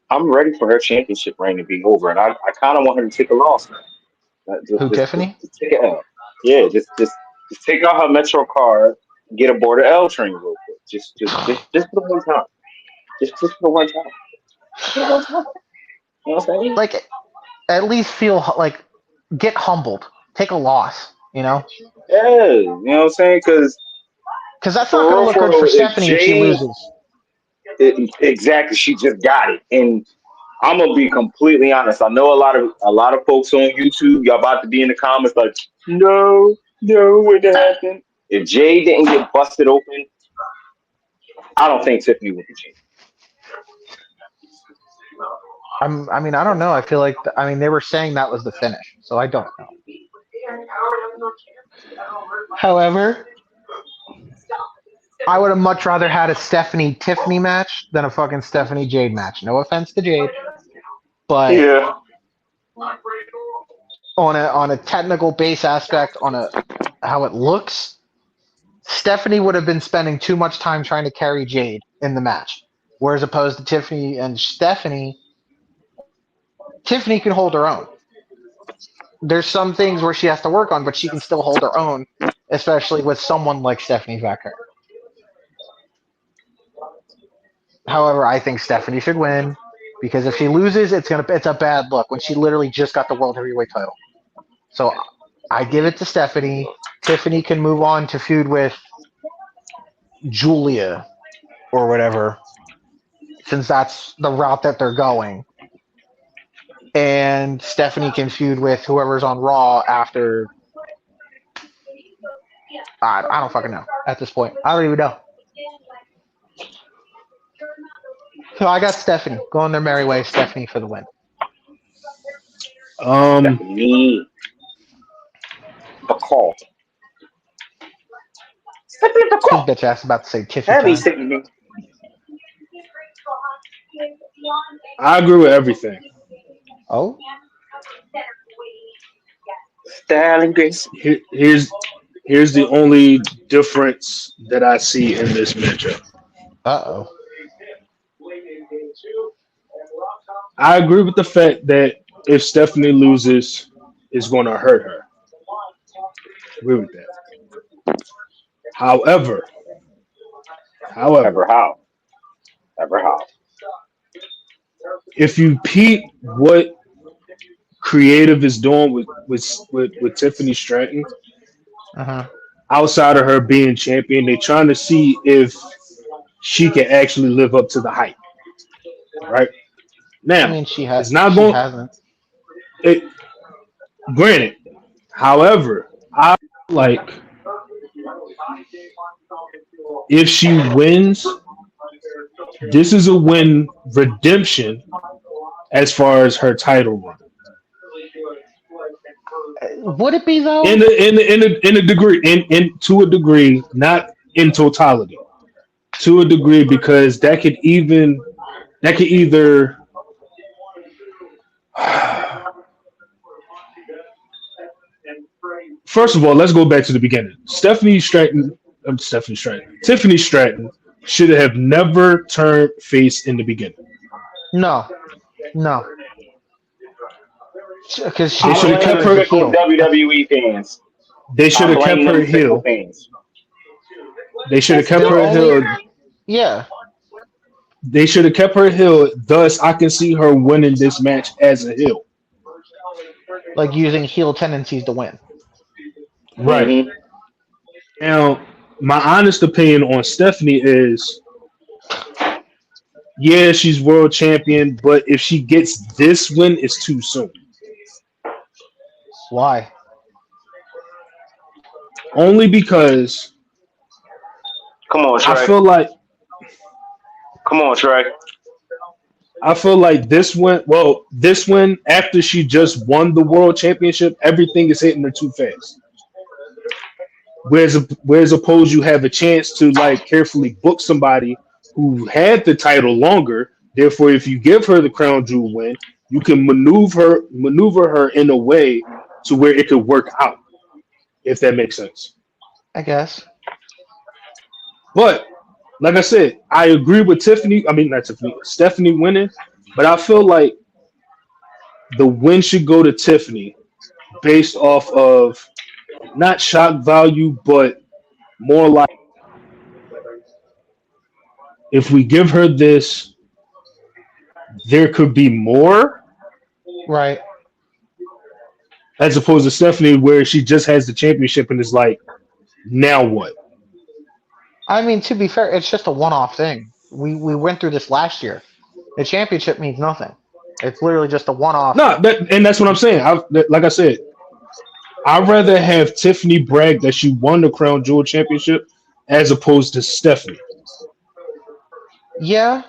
I'm ready for her championship reign to be over, and I kind of want her to take a loss, man. who, Tiffany? Just take it out. Yeah, just take out her Metro card, get aboard the L train real quick. Just for the one time. Just for the one time. For the one time. You know what I'm saying? Like, at least feel like get humbled, take a loss, you know? Yeah, you know what I'm saying? Because Because that's not going to look for good for real, if Stephanie if she Jade, loses. exactly, she just got it, and I'm gonna be completely honest. I know a lot of folks on YouTube. Y'all about to be in the comments like, no, what happened? If Jade didn't get busted open, I don't think Tiffany would be champion. I mean, I don't know. I feel like they were saying that was the finish, so I don't know. However, I would have much rather had a Stephanie Tiffany match than a fucking Stephanie Jade match. No offense to Jade, but Yeah. on a technical base aspect, on a how it looks, Stephanie would have been spending too much time trying to carry Jade in the match, whereas opposed to Tiffany and Stephanie. Tiffany can hold her own. There's some things where she has to work on, but she can still hold her own, especially with someone like Stephanie Becker. However, I think Stephanie should win because if she loses, it's a bad look when she literally just got the world heavyweight title. So I give it to Stephanie. Tiffany can move on to feud with Julia or whatever, since that's the route that they're going. And Stephanie can feud with whoever's on Raw after. I don't fucking know at this point. I don't even know. So I got Stephanie going their merry way. Stephanie for the win. Stephanie McCall. Stephanie His McCall. bitch ass about to say Tiffany. Heavy Stephanie. I agree with everything. Oh, Style and grace. Here's the only difference that I see in this matchup. oh. I agree with the fact that if Stephanie loses, it's going to hurt her. I agree with that. However, Ever how? if you peep what creative is doing with Tiffany Stratton, outside of her being champion, they're trying to see if she can actually live up to the hype. Right now, I mean, she has. It's not she going. hasn't. Granted, however, I like if she wins, this is a win redemption as far as her title run. Would it be though? In a degree, to a degree, not in totality, to a degree, because that could either. First of all, let's go back to the beginning. Tiffany Stratton should have never turned face in the beginning. No. Because she They should have kept her heel. WWE fans. They should have kept her heel. They should have kept her heel. Yeah. They should have kept her heel. Thus, I can see her winning this match as a heel. Like using heel tendencies to win. Right. Mm-hmm. Now, my honest opinion on Stephanie is, yeah, she's world champion, but if she gets this win, it's too soon. Why? Only because come on, Trey. Come on, Trey. I feel like this win after she just won the world championship, everything is hitting her too fast. Whereas opposed you have a chance to like carefully book somebody who had the title longer. Therefore, if you give her the crown jewel win, you can maneuver her in a way to where it could work out, if that makes sense. I guess. But like I said, I agree with Stephanie winning, but I feel like the win should go to Tiffany based off of not shock value, but more like if we give her this, there could be more. Right. As opposed to Stephanie, where she just has the championship and is like, now what? I mean, to be fair, it's just a one-off thing. We went through this last year. The championship means nothing. It's literally just a one-off. No, that's what I'm saying. Like I said, I'd rather have Tiffany brag that she won the Crown Jewel Championship as opposed to Stephanie. Yeah,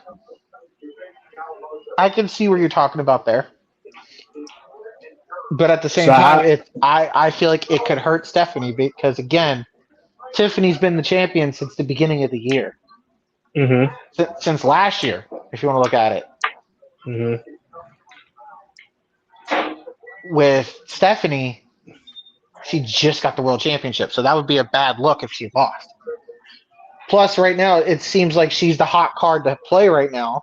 I can see what you're talking about there. But at the So same time, I feel like it could hurt Stephanie because again, Tiffany's been the champion since the beginning of the year, mm-hmm, since last year, if you want to look at it. mm-hmm. With Stephanie, she just got the world championship, so that would be a bad look if she lost. Plus, right now, it seems like she's the hot card to play right now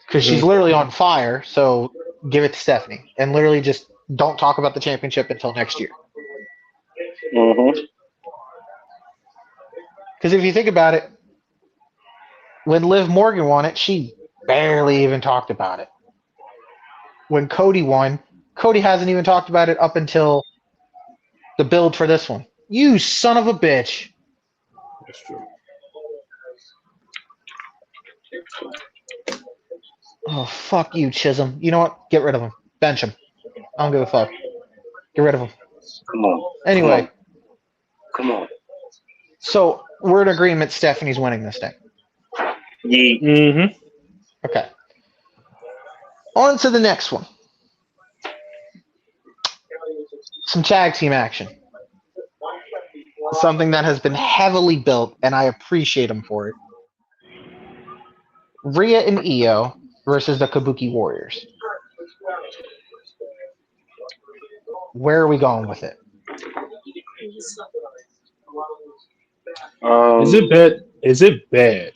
because she's Mm-hmm. literally on fire. So give it to Stephanie and literally just don't talk about the championship until next year. Mm-hmm. Because if you think about it, when Liv Morgan won it, she barely even talked about it. When Cody won, Cody hasn't even talked about it up until the build for this one. You son of a bitch. That's true. Oh, fuck you, Chisholm. You know what? Get rid of him. Bench him. I don't give a fuck. Get rid of him. Come on. Anyway, Come on. so we're in agreement Stephanie's winning this thing. Yeah. Mm-hmm. Okay. On to the next one. Some tag team action. Something that has been heavily built, and I appreciate them for it. Rhea and Io versus the Kabuki Warriors. Where are we going with it? Is it bad? Is it bad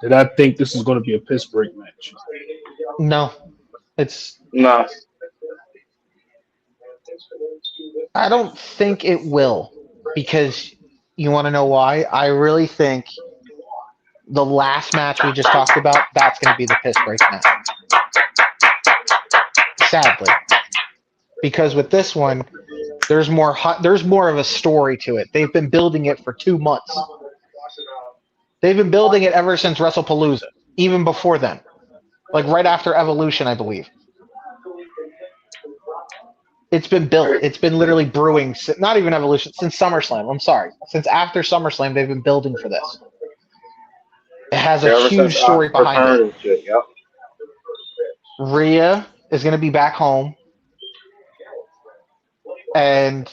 that I think this is going to be a piss break match? No. It's No. I don't think it will because you want to know why? I really think the last match we just talked about, that's going to be the piss break match. Sadly. Because with this one, there's more of a story to it. They've been building it for 2 months. They've been building it ever since WrestlePalooza, even before then. Like right after Evolution, I believe. It's been built. It's been literally brewing, not even Evolution, since SummerSlam. I'm sorry. Since after SummerSlam, they've been building for this. It has a Ever huge since story Oscar behind returned it. and shit, yep. Rhea is going to be back home. And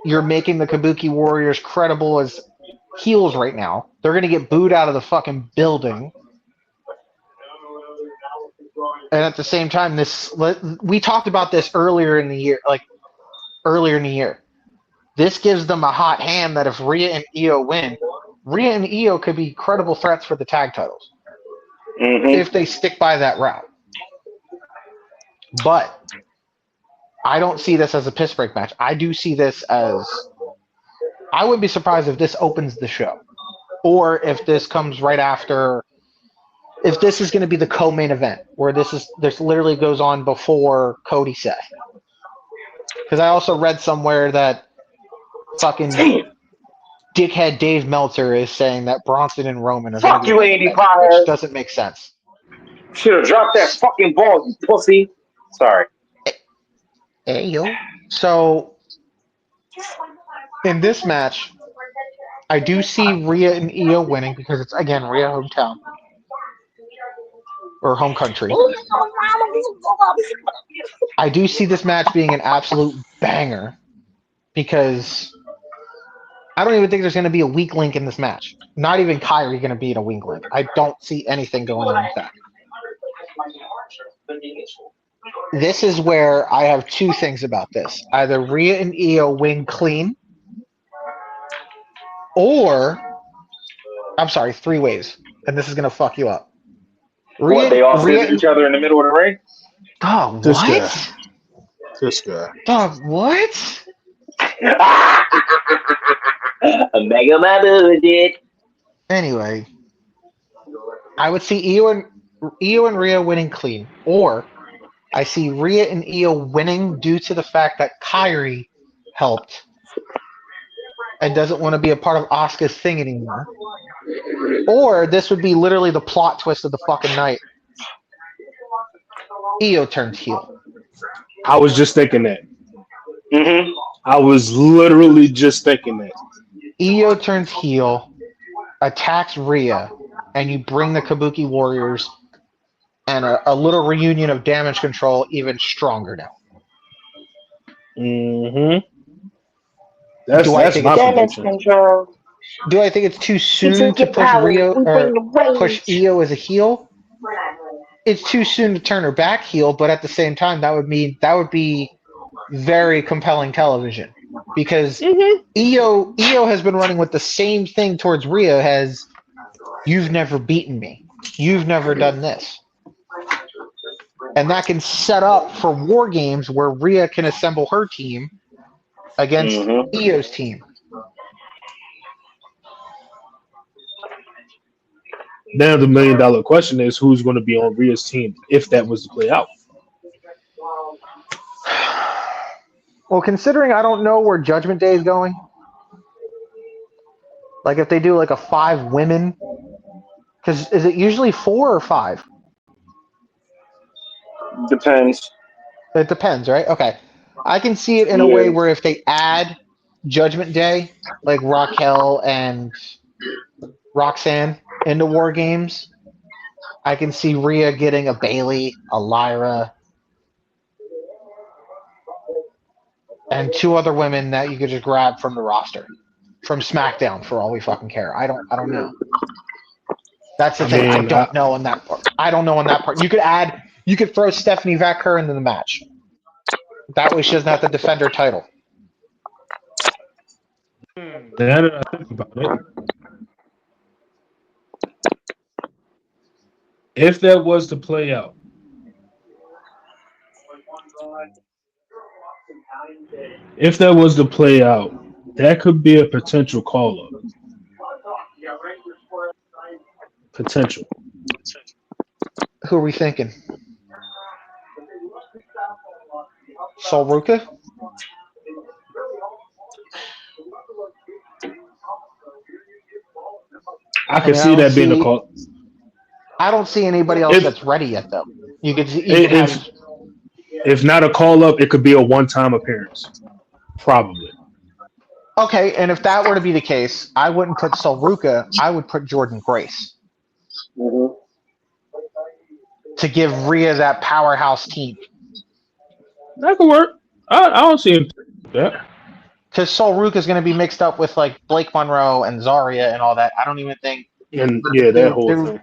you're making the Kabuki Warriors credible as heels right now. They're going to get booed out of the fucking building. And at the same time, we talked about this earlier in the year. This gives them a hot hand that if Rhea and Io win, Rhea and Io could be credible threats for the tag titles if they stick by that route. But I don't see this as a piss break match. I do see this as I wouldn't be surprised if this opens the show, or if this comes right after. If this is going to be the co-main event, where this literally goes on before Cody Seth. Because I also read somewhere that fucking dickhead Dave Meltzer is saying that Bronson and Roman are going Fuck to be you, the main Andy event, Myers. which doesn't make sense. Should have dropped that fucking ball, you pussy. Sorry. Hey yo. So in this match, I do see Rhea and Io winning because it's again Rhea hometown or home country. I do see this match being an absolute banger because I don't even think there's going to be a weak link in this match. Not even Kyrie going to be in a weak link. I don't see anything going on with that. This is where I have two things about this. Either Rhea and Io win clean, or I'm sorry, 3 ways, and this is going to fuck you up. What, they all sit each other in the middle of the ring? Dog, This what? This guy. Dog, what? A mega budget. Anyway, I would see Io and Rhea winning clean, or I see Rhea and Io winning due to the fact that Kyrie helped and doesn't want to be a part of Asuka's thing anymore. Or this would be literally the plot twist of the fucking night. Io turns heel. I was just thinking that. Mm-hmm. I was literally just thinking that. Io turns heel, attacks Rhea, and you bring the Kabuki Warriors and a little reunion of damage control even stronger now. Mm-hmm. Do I That's think my it's Damage prediction. control. do I think it's too He soon took to your push power. Rio We bring or the push rage. Io as a heel? It's too soon to turn her back heel, but at the same time that would be very compelling television because Mm-hmm. Io has been running with the same thing towards Rhea as you've never beaten me. You've never done this. And that can set up for war games where Rhea can assemble her team against Mm-hmm. Io's team. Now the $1 million question is who's going to be on Rhea's team if that was to play out. Well, considering I don't know where Judgment Day is going, like if they do like a 5 women, because is it usually 4 or 5? Depends. It depends, right? Okay. I can see it in a way Yeah. where if they add Judgment Day, like Raquel and Roxanne into War Games, I can see Rhea getting a Bailey, a Lyra, and 2 other women that you could just grab from the roster. From SmackDown for all we fucking care. I don't know. That's the I thing. I mean, don't know on that part. I don't know on that part. You could throw Stephanie Vaquer into the match. That way she doesn't have to defend her title. now that I think about it, if that was to play out, if that was to play out, that could be a potential call up. Potential. Who are we thinking? Sol Ruka? I I could mean, see that being a call. I don't see anybody else If that's ready yet though. You could if have if not a call up, it could be a one-time appearance. Probably. okay, and if that were to be the case, I wouldn't put Sol Ruka, I would put Jordan Grace Mm-hmm. to give Rhea that powerhouse team. That could work. I don't see him that. Because Sol Ruka is going to be mixed up with like Blake Monroe and Zarya and all that. I don't even think And yeah, that there, whole there, thing.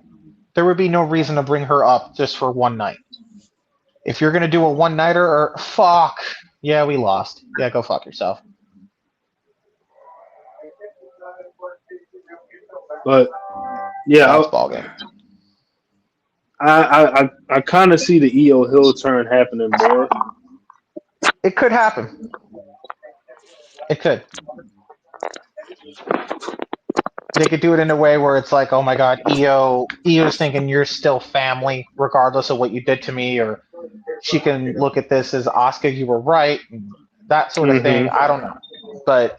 there would be no reason to bring her up just for one night. If you're going to do a one nighter, or fuck, yeah, we lost. Yeah, go fuck yourself. But yeah, That's ball game. I kind of see the EO Hill turn happening more. It could happen. It could. They could do it in a way where it's like, oh my god, EO's thinking you're still family regardless of what you did to me, or she can look at this as Oscar, you were right, and that sort of thing. Mm-hmm. I don't know, but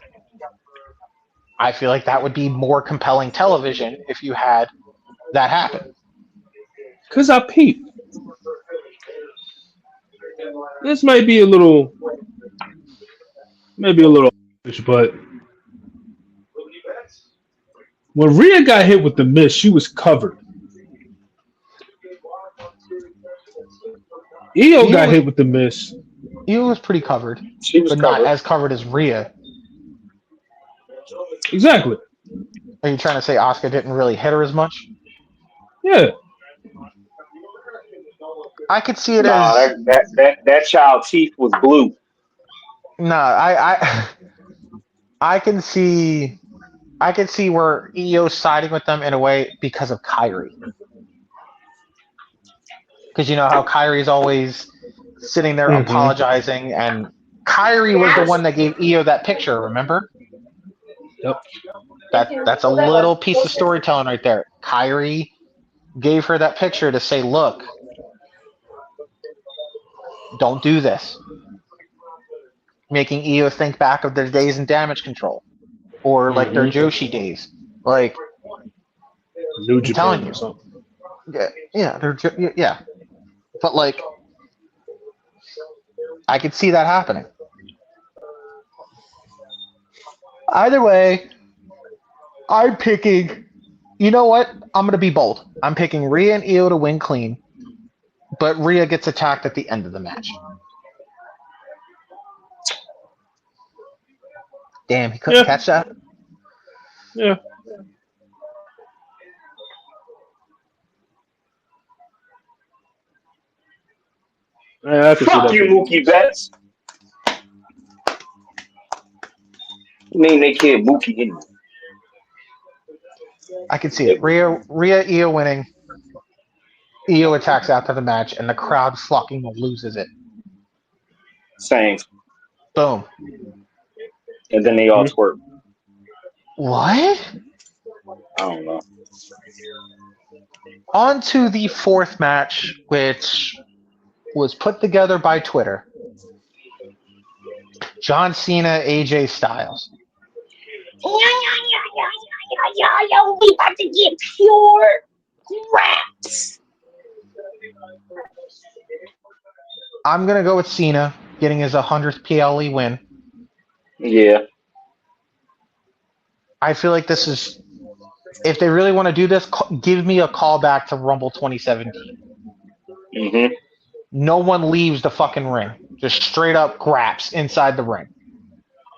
I feel like that would be more compelling television if you had that happen. Cause I peep. This might be a little, maybe a little, but when Rhea got hit with the miss, she was covered. EO Io got was hit with the miss. Io was pretty covered, She was but not covered. as covered as Rhea. Exactly. Are you trying to say Oscar didn't really hit her as much? Yeah. I could see it Nah, as that child's teeth was blue. no. I can see where EO's siding with them in a way because of Kyrie. Because you know how Kyrie's always sitting there Mm-hmm. apologizing, and Kyrie was the one that gave EO that picture. Remember? Yep. That's a little piece of storytelling right there. Kyrie gave her that picture to say, "Look, don't do this," making EO think back of their days in damage control or like their Mm-hmm. Joshi days. Like New I'm telling Japan or you, something. yeah. But like, I could see that happening. Either way, I'm picking. You know what? I'm gonna be bold. I'm picking Rhea and Io to win clean, but Rhea gets attacked at the end of the match. Damn, he couldn't Yeah, catch that. yeah. I can see Fuck that you, being the Mookie case. Betts. Name they kid Mookie anyway. I can see it. Rhea, Io winning. Io attacks after the match, and the crowd fucking loses it. Same. Boom. And then they all Mhm. twerk. What? I don't know. On to the fourth match, which was put together by Twitter. John Cena, AJ Styles. We about to get pure raps. I'm gonna go with Cena getting his 100th PLE win. Yeah. I feel like this is, if they really want to do this, give me a callback to Rumble 2017. Mm-hmm. No one leaves the fucking ring. Just straight up graps inside the ring.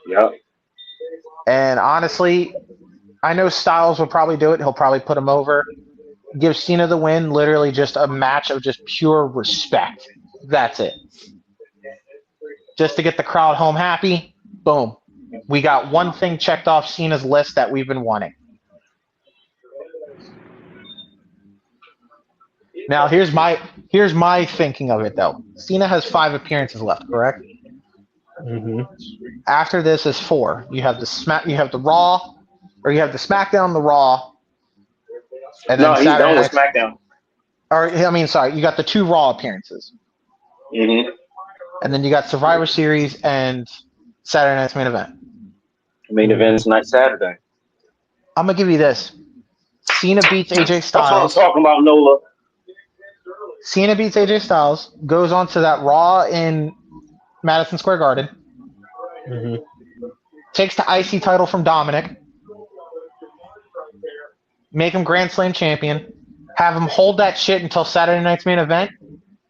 Yep. And honestly, I know Styles will probably do it. He'll probably put him over. Give Cena the win. Literally just a match of just pure respect. That's it. Just to get the crowd home happy. Boom. We got one thing checked off Cena's list that we've been wanting. Now here's my thinking of it though. Cena has 5 appearances left, correct? Mhm. After this is 4. You have the Raw, or you have the SmackDown, the Raw, and then No, he's Saturday done with night. SmackDown. Or I mean, sorry, you got the 2 Raw appearances, Mm-hmm. and then you got Survivor Series and Saturday night's main event. Main event is night Saturday. I'm gonna give you this: Cena beats AJ That's what I'm Styles. talking about, Nola. Cena beats AJ Styles. Goes on to that Raw in Madison Square Garden. Mhm. Takes the IC title from Dominic. Make him Grand Slam champion. Have him hold that shit until Saturday night's main event.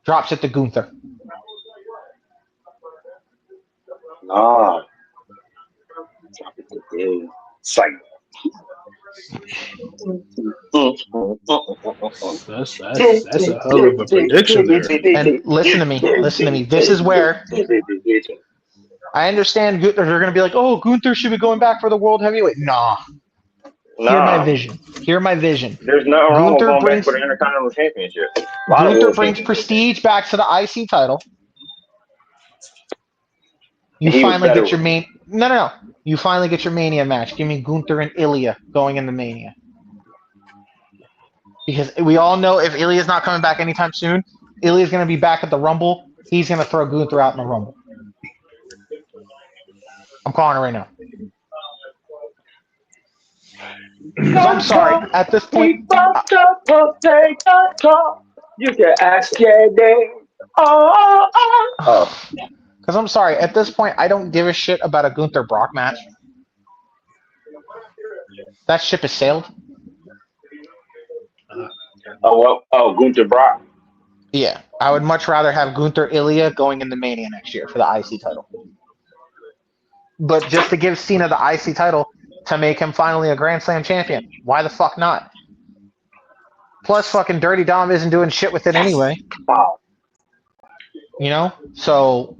Drops it to Gunther. Nah. Psych. That's a hell of a prediction there. And listen to me. Listen to me. This is where I understand they're going to be like, oh, Gunther should be going back for the World Heavyweight. Nah. Hear my Nah. vision. Hear my vision. There's nothing wrong with Gunther going back brings for the Intercontinental Championship. A lot of Gunther world brings championships. prestige back to the IC title. You And he was finally better get your with it. main. No. You finally get your Mania match. Give me Gunther and Ilya going in the Mania. Because we all know if Ilya's not coming back anytime soon, Ilya's going to be back at the Rumble. He's going to throw Gunther out in the Rumble. I'm calling it right now. Because I'm sorry, at this point, You can ask JD. Oh. because I'm sorry, at this point, I don't give a shit about a Gunther Brock match. That ship has sailed. Gunther Brock. Yeah, I would much rather have Gunther Ilya going in the Mania next year for the IC title. But just to give Cena the IC title to make him finally a Grand Slam champion, why the fuck not? Plus, fucking Dirty Dom isn't doing shit with it anyway. Wow. You know? So,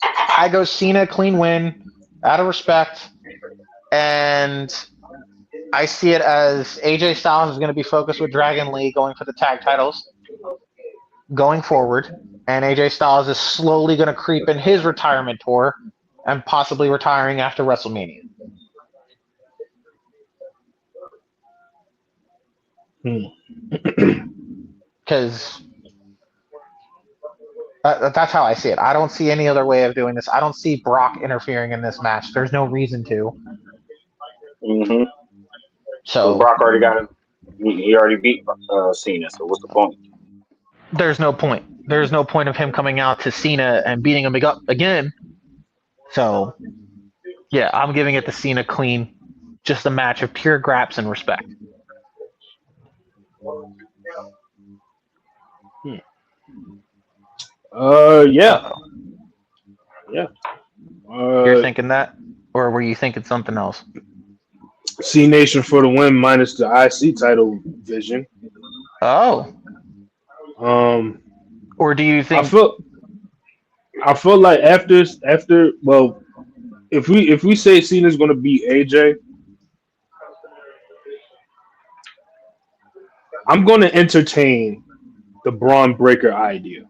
I go Cena, clean win, out of respect. And I see it as AJ Styles is going to be focused with Dragon Lee going for the tag titles going forward. And AJ Styles is slowly going to creep in his retirement tour and possibly retiring after WrestleMania. Because that's how I see it. I don't see any other way of doing this. I don't see Brock interfering in this match. There's no reason to. Mm-hmm. So Brock already got him. He already beat Cena. So what's the point? there's no point. There's no point of him coming out to Cena and beating him up again. So Yeah, I'm giving it to Cena clean. Just a match of pure graps and respect. Yeah. Uh-oh. Yeah. You're thinking that? Or were you thinking something else? C Nation for the win minus the IC title vision. Oh. Or do you I think feel like after well, if we say Cena's going to beat AJ, I'm going to entertain the Braun Breaker idea.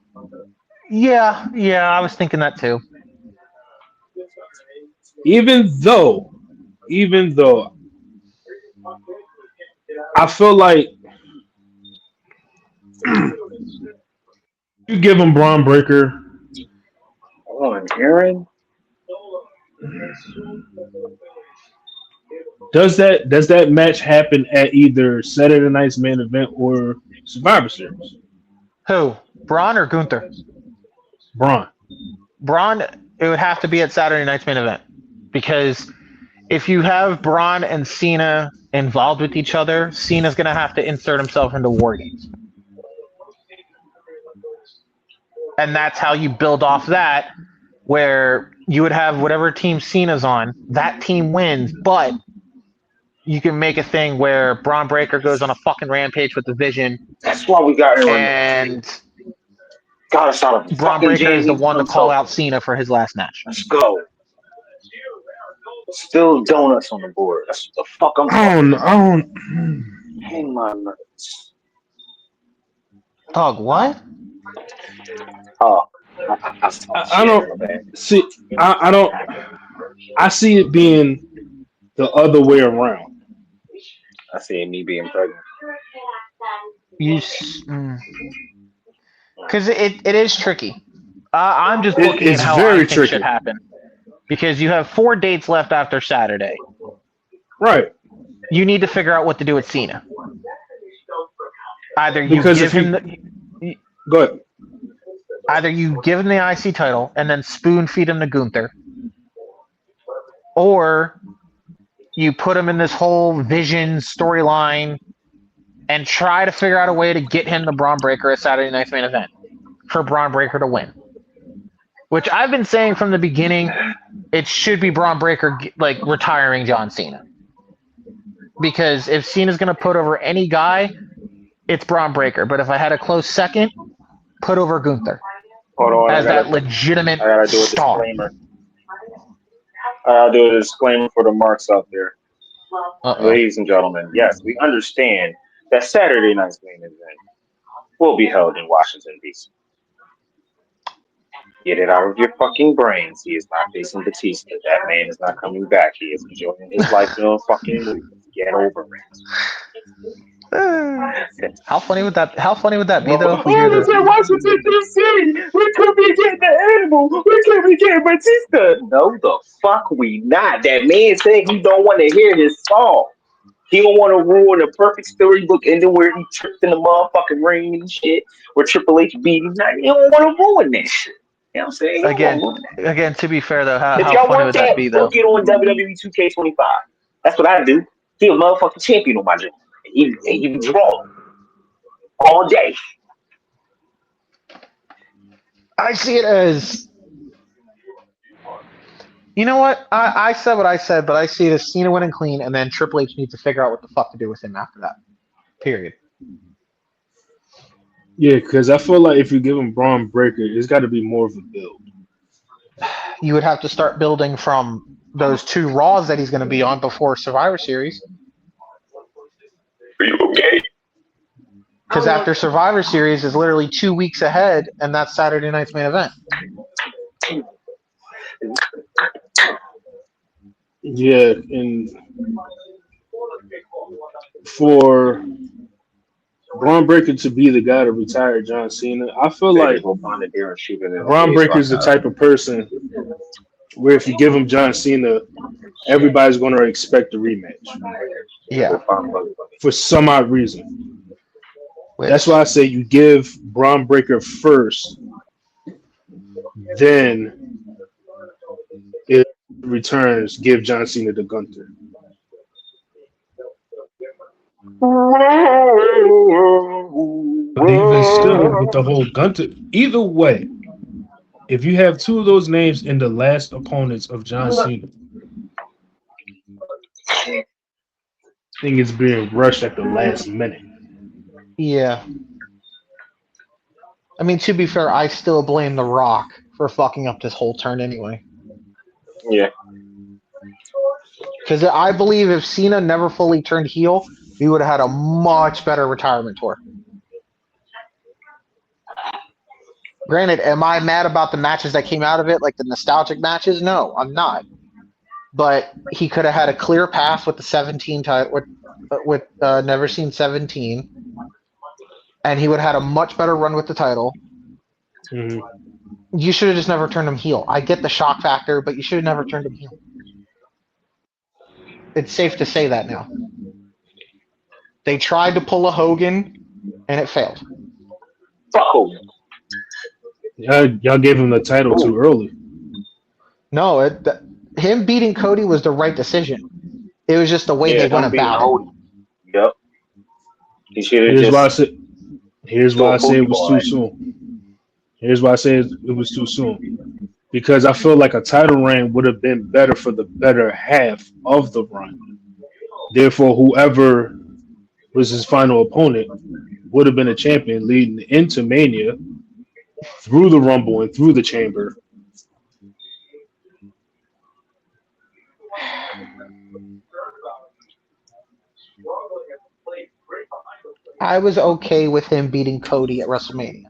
Yeah, I was thinking that too. Even though I feel like you give him Braun Breaker. On Aaron. Does that match happen at either Saturday Night's main event or Survivor Series? Who? Braun or Gunther? Braun. Braun, it would have to be at Saturday night's main event. Because if you have Braun and Cena involved with each other, Cena's going to have to insert himself into War Games. And that's how you build off that, where you would have whatever team Cena's on, that team wins, but you can make a thing where Braun Breaker goes on a fucking rampage with the Vision. That's why we got Aaron. And got us out of Braun Breaker is the one to call out Cena for his last match. Let's go. Still donuts on the board. That's what the fuck I'm talking about. Hang my nuts. Dog, what? Oh, I don't see. I don't. I see it being the other way around. I see me being pregnant. Because it is tricky. I'm just looking at how I think should happen. Because you have 4 dates left after Saturday. Right. You need to figure out what to do with Cena. Either you give him the... Go ahead. Either you give him the IC title and then spoon feed him to Gunther. Or you put him in this whole Vision storyline and try to figure out a way to get him the Braun Breaker at Saturday Night's main event. For Braun Breaker to win. Which I've been saying from the beginning, it should be Braun Breaker like retiring John Cena. Because if Cena's going to put over any guy, it's Braun Breaker. But if I had a close second, put over Gunther. Hold on, as that legitimate star. I gotta do a disclaimer for the marks out there. Ladies and gentlemen, yes, we understand that Saturday night's main event will be held in Washington, D.C. Get it out of your fucking brains. He is not facing Batista. That man is not coming back. He is enjoying his life doing fucking movies. Get over it. How funny would that be though? If we was in Washington D.C. We could be getting the animal. We could be getting Batista. No, the fuck we not. That man said he don't want to hear his song. He don't want to ruin a perfect storybook ending where he tripped in the motherfucking ring and shit. Where Triple H beat him. He don't want to ruin that shit. You know what I'm saying? Again, to be fair though, how funny would that be though? Book it on WWE 2K25. That's what I do. He a motherfucking champion on my gym. He draw all day. I see it as, you know what? I said what I said, but I see it as Cena winning clean, and then Triple H needs to figure out what the fuck to do with him after that. Period. Yeah, because I feel like if you give him Braun Breaker, it's got to be more of a build. You would have to start building from those 2 Raws that he's going to be on before Survivor Series. Are you okay? Because after Survivor Series is literally 2 weeks ahead, and that's Saturday night's main event. Yeah, and for Braun Breaker to be the guy to retire John Cena, I feel like Braun Breaker is the type of person where if you give him John Cena, everybody's going to expect a rematch. Yeah. For some odd reason. That's why I say you give Braun Breaker first, then returns, give John Cena to Gunther. But even still, with the whole Gunter, either way, if you have two of those names in the last opponents of John Cena, Thing is being rushed at the last minute. Yeah. I mean, to be fair, I still blame The Rock for fucking up this whole turn anyway. Yeah. Because I believe if Cena never fully turned heel, we would have had a much better retirement tour. Granted, am I mad about the matches that came out of it, like the nostalgic matches? No, I'm not. But he could have had a clear path with the 17 title, with Never Seen 17, and he would have had a much better run with the title. Mhm. You should have just never turned him heel. I get the shock factor, but you should have never turned him heel. It's safe to say that now. They tried to pull a Hogan, and it failed. Fuck Hogan. Y'all gave him the title too early. No, him beating Cody was the right decision. It was just the way they went him being about Cody. Yep. He should have Here's why I just. said. Here's do why a I say it was Pokeball too right. soon. Here's why I say it was too soon. Because I feel like a title reign would have been better for the better half of the run. Therefore, whoever was his final opponent would have been a champion leading into Mania, through the Rumble and through the Chamber. I was okay with him beating Cody at WrestleMania.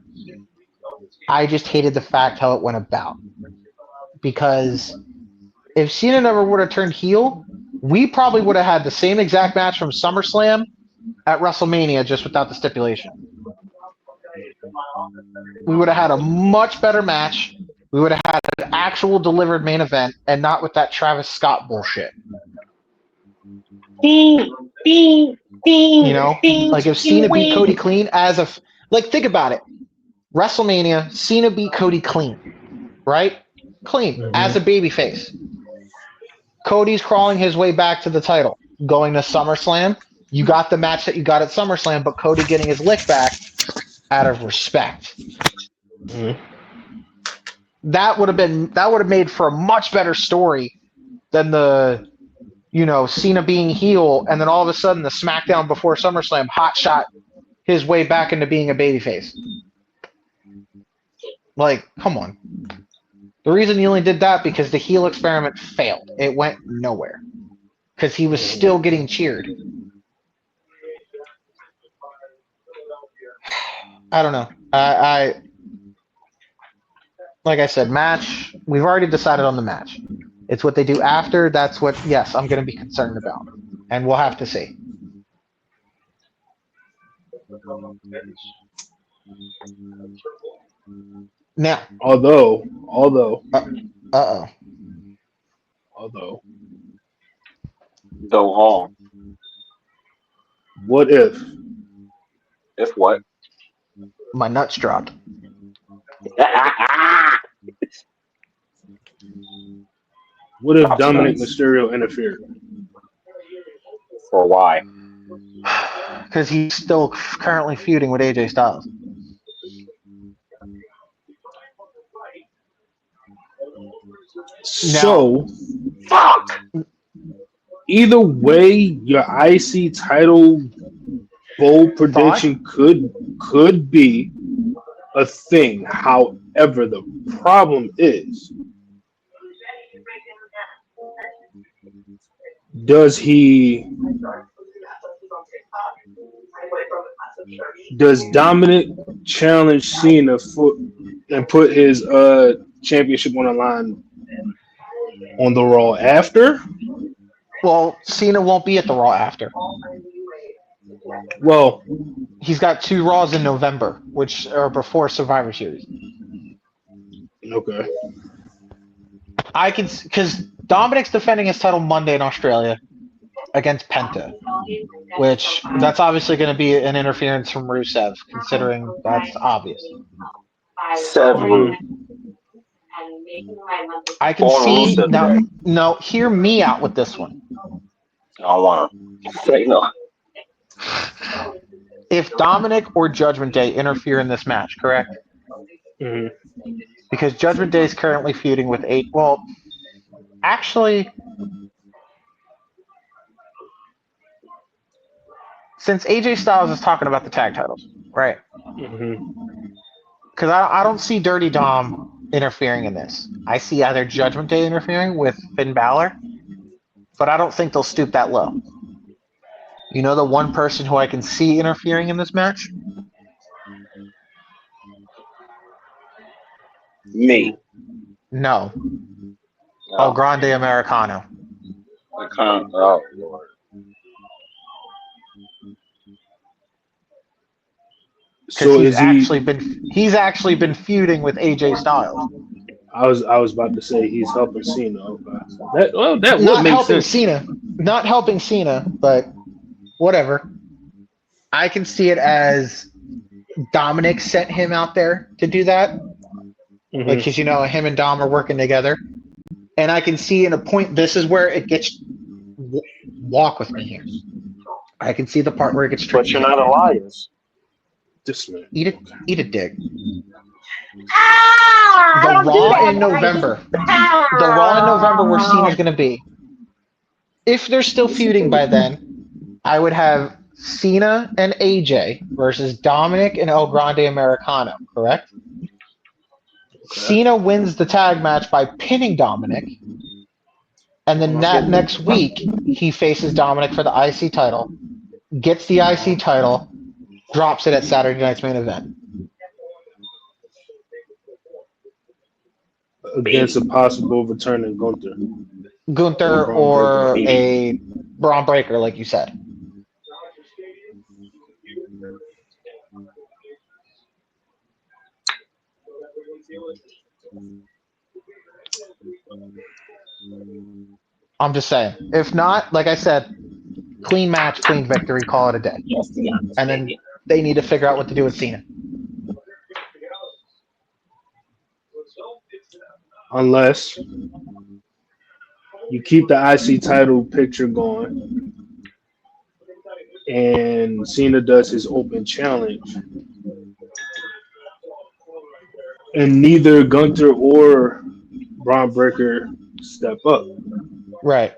I just hated the fact how it went about. Because if Cena never would have turned heel, we probably would have had the same exact match from SummerSlam at WrestleMania, just without the stipulation. We would have had a much better match. We would have had an actual delivered main event, and not with that Travis Scott bullshit. You know, like if Cena beat Cody clean think about it. WrestleMania, Cena beat Cody clean, right? Clean as a babyface. Cody's crawling his way back to the title, going to SummerSlam. You got the match that you got at SummerSlam, but Cody getting his lick back out of respect. Mhm. That would have made for a much better story than the Cena being heel, and then all of a sudden the SmackDown before SummerSlam hotshot his way back into being a babyface. Like, come on. The reason he only did that because the heel experiment failed. It went nowhere. Because he was still getting cheered. I don't know. I like I said, match. We've already decided on the match. It's what they do after. That's what, yes, I'm going to be concerned about. And we'll have to see. Now. Although, Uh-oh. Go home. What if If what? My nuts dropped. What if Dominic Mysterio interfered? For why? Because he's still currently feuding with AJ Styles. So, Fuck! either way, your IC title bold prediction could be a thing. However, the problem is, does Dominic challenge Cena and put his championship on the line on the Raw after? Well, Cena won't be at the Raw after. Well, he's got 2 Raws in November, which are before Survivor Series. Okay. Because Dominic's defending his title Monday in Australia against Penta, which that's obviously going to be an interference from Rusev, considering that's obvious. Several. I can Paul Rule see said now. that. No, hear me out with this one. I don't want to say no. If Dominic or Judgment Day interfere in this match, correct? hmm Because Judgment Day is currently feuding with eight. Well, actually, since AJ Styles is talking about the tag titles, right? hmm Because I don't see Dirty Dom interfering in this. I see either Judgment Day interfering with Finn Balor, but I don't think they'll stoop that low. You know the one person who I can see interfering in this match? Me. No. El No. Grande Americano. I can't. Oh, Lord. Because So is he? he's actually been feuding with AJ Styles. I was about to say he's helping Cena. Okay. That would Not make helping sense. Cena. Not helping Cena, but whatever. I can see it as Dominic sent him out there to do that. Like, hmm because, him and Dom are working together. And I can see in a point, this is where it gets, walk with me here. I can see the part where it gets But tricky you're here. not Elias. This man. Eat a dick. I The don't do Raw that, in guys. November. The Raw in November where Cena's going to be. If they're still feuding by then, I would have Cena and AJ versus Dominic and El Grande Americano, correct? Okay. Cena wins the tag match by pinning Dominic, and then that next week he faces Dominic for the IC title, gets the IC title, drops it at Saturday night's main event. Against a possible returning Gunther or Gunther Braun Breaker. or a Braun Breaker, like you said. I'm just saying. If not, like I said, clean match, clean victory, call it a day. Yes, to be honest, And then baby. they need to figure out what to do with Cena. Unless you keep the IC title picture going and Cena does his open challenge and neither Gunther or Braun Breaker step up. Right.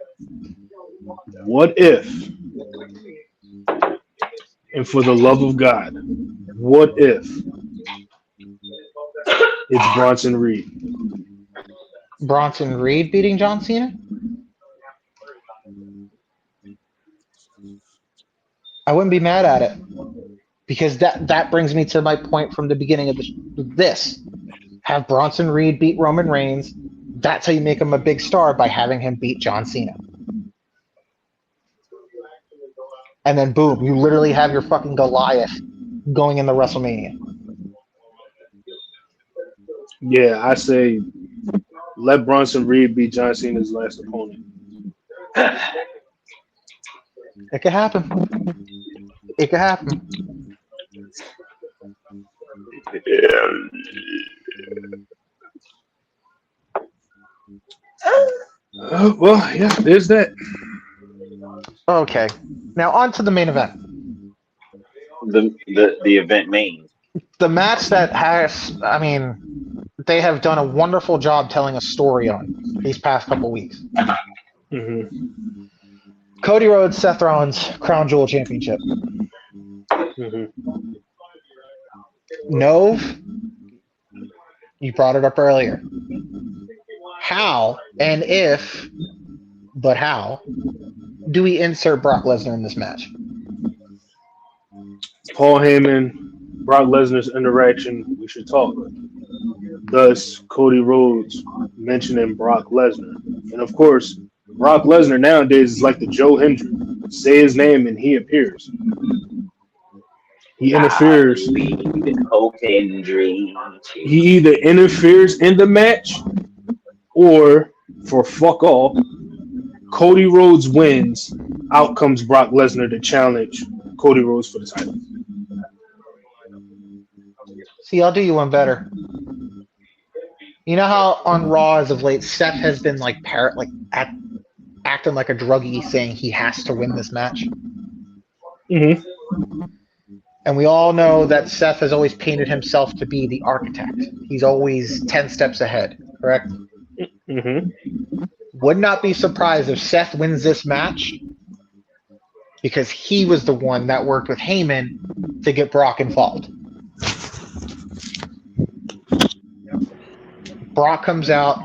What if, and for the love of God, what if it's Bronson Reed? Bronson Reed beating John Cena? I wouldn't be mad at it. Because that brings me to my point from the beginning of this. Have Bronson Reed beat Roman Reigns. That's how you make him a big star, by having him beat John Cena. And then boom, you literally have your fucking Goliath going in the WrestleMania. Yeah, I say let Bronson Reed be John Cena's last opponent. It could happen. It could happen. Well, yeah, there's that. Okay. Now on to the main event. The event main. The match that they have done a wonderful job telling a story on these past couple weeks. Mm-hmm. Cody Rhodes, Seth Rollins, Crown Jewel Championship. Mm-hmm. Nove, you brought it up earlier. How and if, but how, do we insert Brock Lesnar in this match? Paul Heyman, Brock Lesnar's interaction, we should talk. Thus, Cody Rhodes mentioning Brock Lesnar. And of course, Brock Lesnar nowadays is like the Joe Hendry. Say his name and he appears. He interferes. He either interferes in the match or, for fuck all, Cody Rhodes wins. Out comes Brock Lesnar to challenge Cody Rhodes for the title. See, I'll do you one better. You know how on Raw as of late, Seth has been like acting like a druggie, saying he has to win this match, Mm-hmm. and we all know that Seth has always painted himself to be the architect. He's always 10 steps ahead. Correct? Mm-hmm. Would not be surprised if Seth wins this match because he was the one that worked with Heyman to get Brock involved. Brock comes out,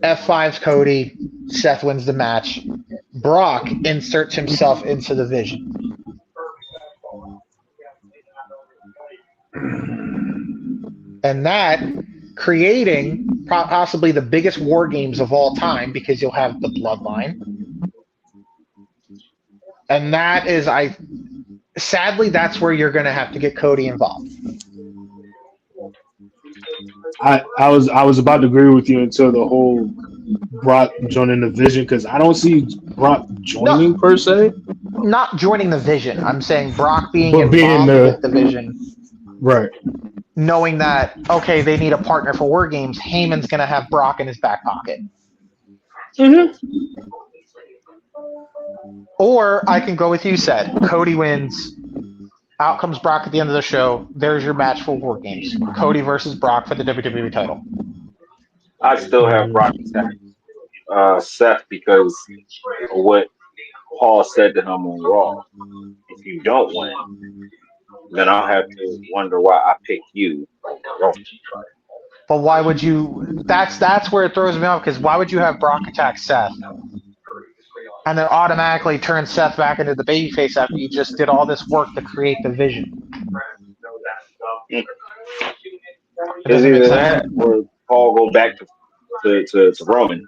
F5's Cody, Seth wins the match. Brock inserts himself into the Vision. And that creating possibly the biggest war games of all time because you'll have the Bloodline. And that is, sadly, that's where you're going to have to get Cody involved. I was about to agree with you until the whole Brock joining the Vision, because I don't see Brock joining per se. Not joining the Vision. I'm saying Brock being But being involved with the Vision. Right. Knowing that, okay, they need a partner for War Games, Heyman's going to have Brock in his back pocket. Mm-hmm. Or I can go with you, said Cody wins. Out comes Brock at the end of the show. There's your match for War Games. Cody versus Brock for the WWE title. I still have Brock and Seth because of what Paul said to him on Raw. If you don't win, then I'll have to wonder why I picked you. But why would you? That's where it throws me off, because why would you have Brock attack Seth and then automatically turn Seth back into the babyface after you just did all this work to create the Vision? It Is doesn't make either sense. that or Paul go back to Roman.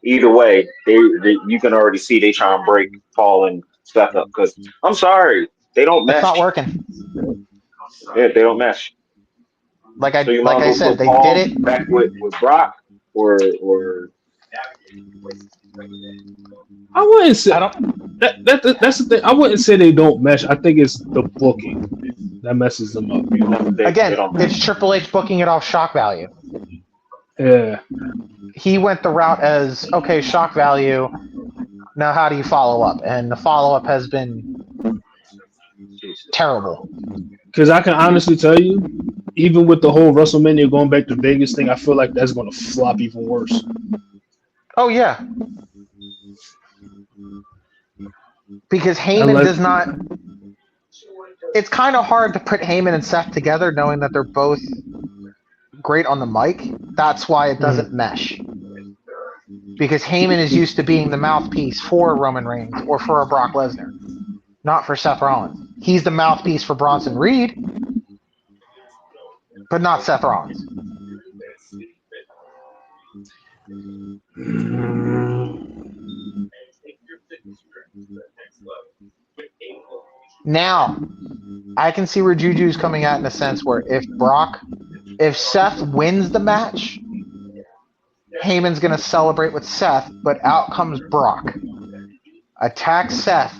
Either way, they you can already see they try and break Paul and Seth up because I'm sorry, they don't It's not mesh. working. Yeah, they don't mesh. So you Like might I as well said, put they did Paul it. back with Brock or I wouldn't say I don't. that's the thing. I wouldn't say they don't mesh. I think it's the booking that messes them up. they Again, don't it's mesh. Triple H booking it off shock value. Yeah. He went the route as, okay, shock value. Now, how do you follow up? And the follow up has been terrible. Because I can honestly tell you, even with the whole WrestleMania going back to Vegas thing, I feel like that's going to flop even worse. Oh, yeah. Because Heyman Unless, does not. It's kind of hard to put Heyman and Seth together knowing that they're both great on the mic. That's why it doesn't mesh. Because Heyman is used to being the mouthpiece for Roman Reigns or for a Brock Lesnar, not for Seth Rollins. He's the mouthpiece for Bronson Reed, but not Seth Rollins. Now, I can see where Juju's coming at in a sense where if Seth wins the match, Heyman's going to celebrate with Seth, but out comes Brock, attacks Seth,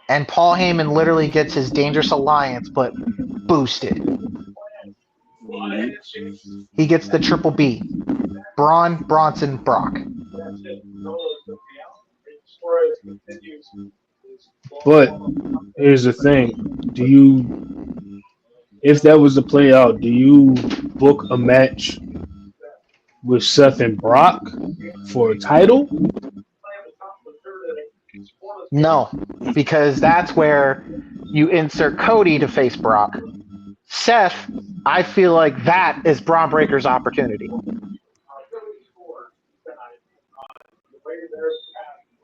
and Paul Heyman literally gets his Dangerous Alliance, but boosted. He gets the triple B. Braun, Bronson, Brock. but here's the thing: if that was to play out, do you book a match with Seth and Brock for a title? No, because that's where you insert Cody to face Brock. Seth, I feel like that is Braun Breaker's opportunity.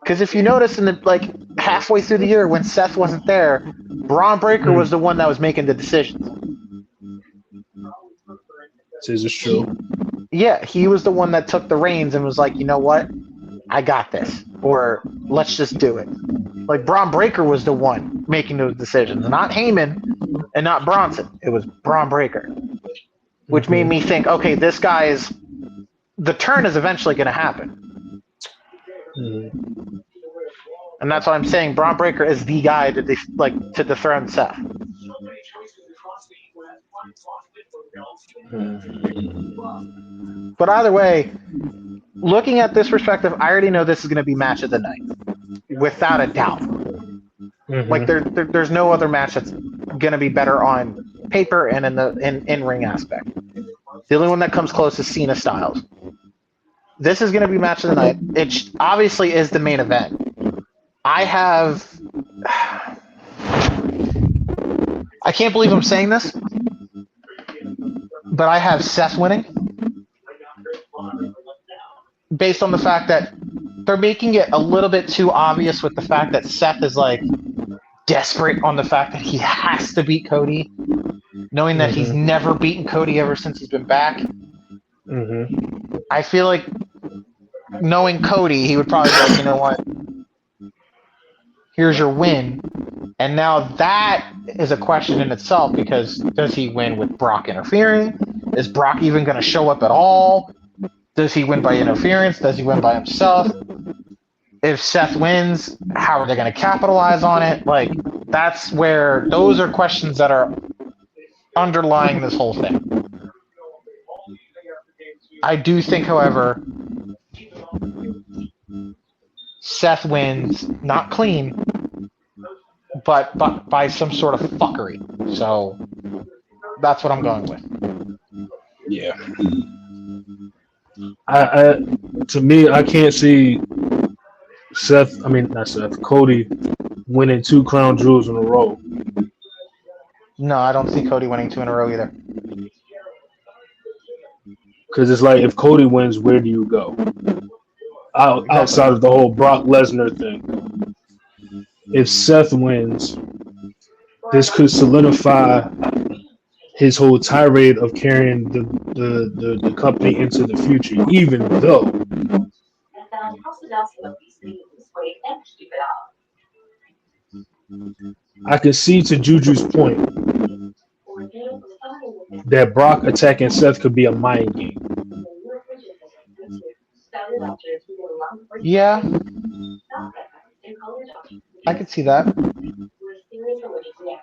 Because if you notice in the halfway through the year when Seth wasn't there, Braun Breaker was the one that was making the decisions. This is true. He was the one that took the reins and was like, you know what? I got this. Or let's just do it. Like Braun Breaker was the one making those decisions, not Heyman and not Bronson. It was Braun Breaker, which made me think, okay, this guy is the turn is eventually going to happen. And that's what I'm saying. Braun Breaker is the guy to dethrone Seth. But either way, looking at this perspective, I already know this is going to be match of the night, without a doubt. Like there's no other match that's going to be better on paper and in ring aspect. The only one that comes close is Cena Styles. This is going to be match of the night. It obviously is the main event. I can't believe I'm saying this, but I have Seth winning, based on the fact that they're making it a little bit too obvious with the fact that Seth is like desperate on the fact that he has to beat Cody, knowing that he's never beaten Cody ever since he's been back. I feel like, knowing Cody, he would probably be like, you know what? Here's your win. And now that is a question in itself, because does he win with Brock interfering? Is Brock even going to show up at all? Does he win by interference? Does he win by himself? If Seth wins, how are they going to capitalize on it? Like, those are questions that are underlying this whole thing. I do think, however, Seth wins, not clean, but by some sort of fuckery. So that's what I'm going with. Yeah. To me, I can't see Cody winning 2 crown jewels in a row. No, I don't see Cody winning 2 in a row either. Because it's like, if Cody wins, where do you go? Outside of the whole Brock Lesnar thing. If Seth wins, this could solidify his whole tirade of carrying the company into the future, even though I can see, to Juju's point, that Brock attacking Seth could be a mind game. Yeah, I could see that.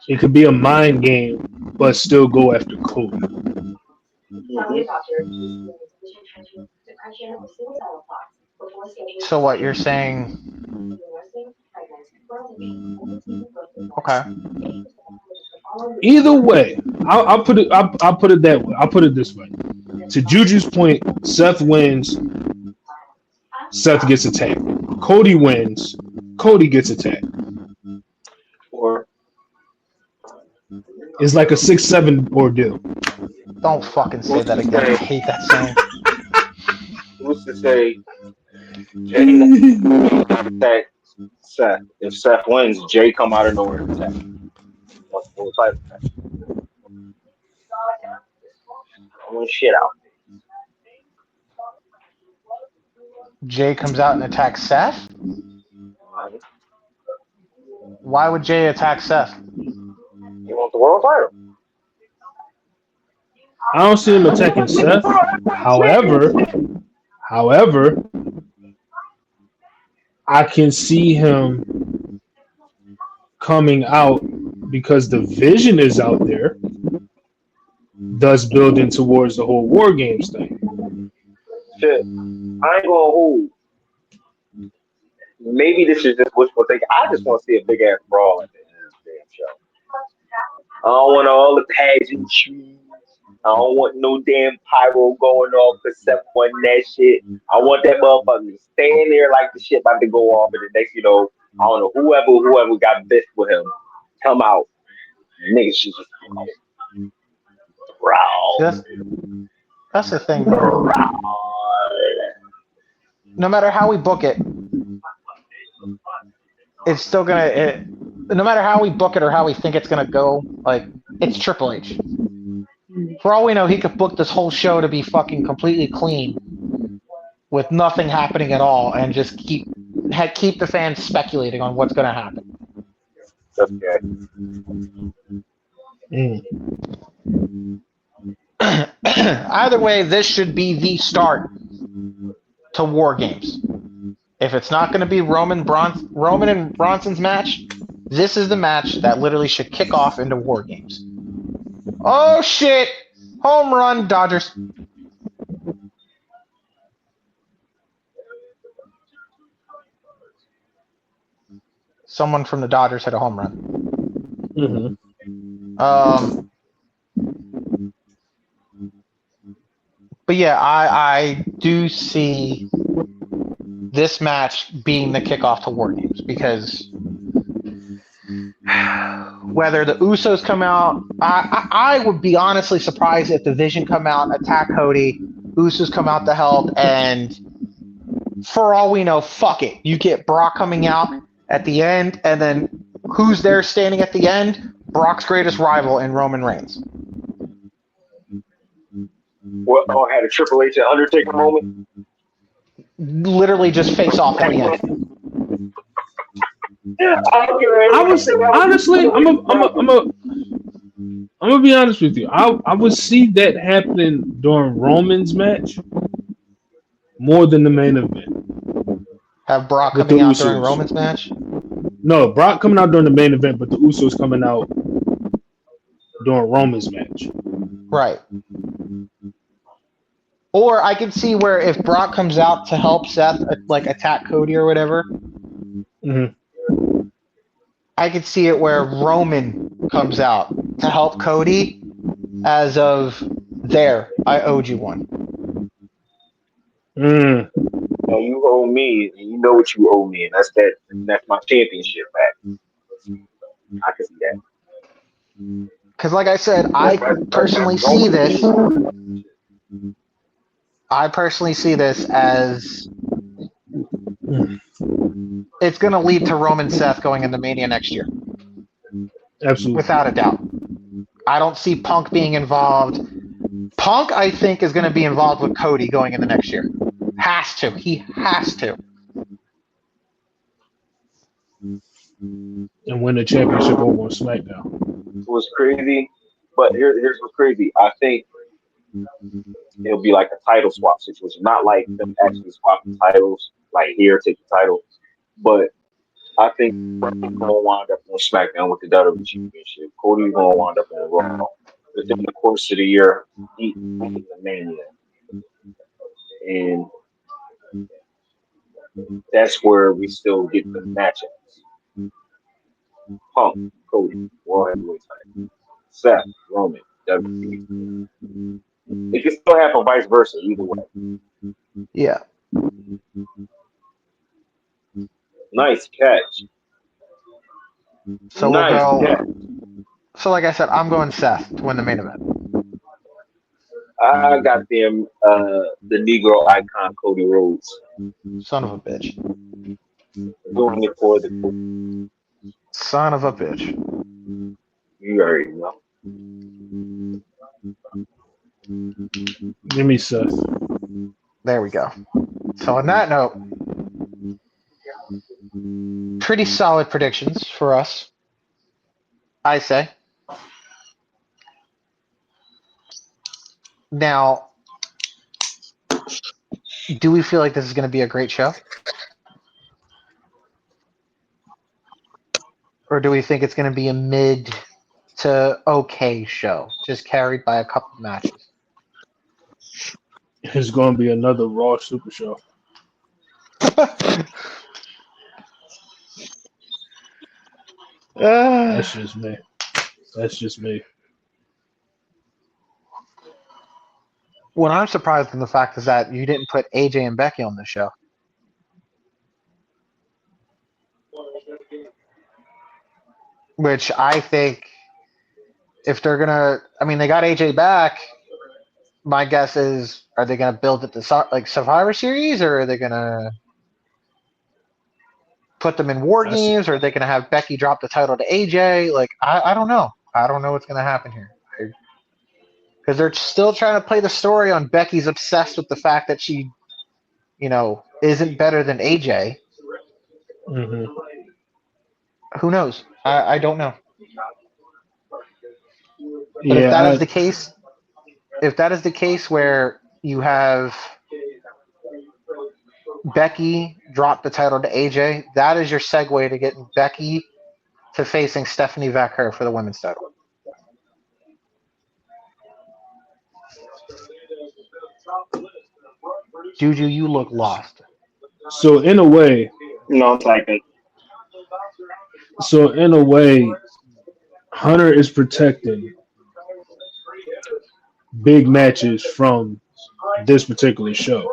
It could be a mind game, but still go after Cody. So what you're saying? Okay. Either way, I'll put it that way. I'll put it this way. To Juju's point, Seth wins. Seth gets attacked. Cody wins. Cody gets attacked. Or It's like a 6-7 ordeal. Don't fucking say that again. I hate that saying. who's to say Jay attack Seth? If Seth wins, Jay come out of nowhere and attack. What's the whole title match? Throwing shit out. Jay comes out and attacks Seth? Why would Jay attack Seth? He wants the world title. I don't see him attacking Seth. However, I can see him coming out because the vision is out there, thus building towards the whole War Games thing. Shit. I ain't gonna hold. Maybe this is just wishful thinking. I just want to see a big ass brawl at the end of this damn show. I don't want all the pageantry. I don't want no damn pyro going off because Seth won that shit. I want that motherfucker to stand there like the shit about to go off, and the next, I don't know, whoever got best with him, come out. Niggas should just come out. That's the thing, bro. No matter how we book it, it's still gonna. No matter how we book it or how we think it's gonna go, like, it's Triple H. For all we know, he could book this whole show to be fucking completely clean, with nothing happening at all, and just keep the fans speculating on what's gonna happen. Okay. Either way, this should be the start to War Games. If it's not going to be Roman and Bronson's match, this is the match that literally should kick off into War Games. Oh shit! Home run, Dodgers. Someone from the Dodgers hit a home run. Mm-hmm. But yeah, I do see this match being the kickoff to War Games because whether the Usos come out, I would be honestly surprised if the Vision come out, attack Cody, Usos come out to help, and for all we know, fuck it. You get Brock coming out at the end, and then who's there standing at the end? Brock's greatest rival in Roman Reigns. What? Oh, I had a Triple H and Undertaker moment. Literally just face off at the end. I was honestly, I'm gonna be honest with you. I would see that happening during Roman's match more than the main event. Have Brock With coming the out during Usos. Roman's match? No, Brock coming out during the main event, but the Usos coming out during Roman's match. Right. Or I could see where if Brock comes out to help Seth, like attack Cody or whatever, Mm-hmm. I could see it where Roman comes out to help Cody as of there. I owed you one. Mm. No, you owe me, and you know what you owe me, and that's my championship back. I can see that. Because like I said, I personally see this. I personally see this as it's going to lead to Roman Seth going into Mania next year. Absolutely. Without a doubt. I don't see Punk being involved. Punk, I think, is going to be involved with Cody going into next year. Has to. He has to. And win the championship over on SmackDown. It was crazy, but here's what's crazy. I think it'll be like a title swap situation, not like them actually swapping titles, like here, take the title, but I think Brock's gonna wind up on SmackDown with the WWE Championship. Cody's gonna wind up on Raw. Within the course of the year, he's the Mania, and that's where we still get the matchups. Punk, Cody, World Heavyweight Title, Seth, Roman, WWE. It can still happen vice versa, either way. Yeah. Nice catch. So Nice we'll go. catch. So like I said, I'm going Seth to win the main event. I got them, the Negro icon Cody Rhodes. Son of a bitch. Doing it for the Son of a bitch. you already know. Give me Seth. There we go. So on that note, pretty solid predictions for us, I say. Now, do we feel like this is going to be a great show? Or do we think it's going to be a mid to okay show, just carried by a couple of matches? It's going to be another Raw Super Show. That's just me. That's just me. What I'm surprised in the fact is that you didn't put AJ and Becky on the show. Which I think if they're going to, I mean, they got AJ back. My guess is, are they going to build it to like Survivor Series, or are they going to put them in War Games, or are they going to have Becky drop the title to AJ? Like, I don't know. I don't know what's going to happen here. Because they're still trying to play the story on Becky's obsessed with the fact that she, isn't better than AJ. Mm-hmm. Who knows? I don't know. But Yeah, if that is the case where you have Becky drop the title to AJ, that is your segue to getting Becky to facing Stephanie Vaquer for the women's title. Juju, you look lost. So in a way, I'm typing. Hunter is protecting big matches from this particular show,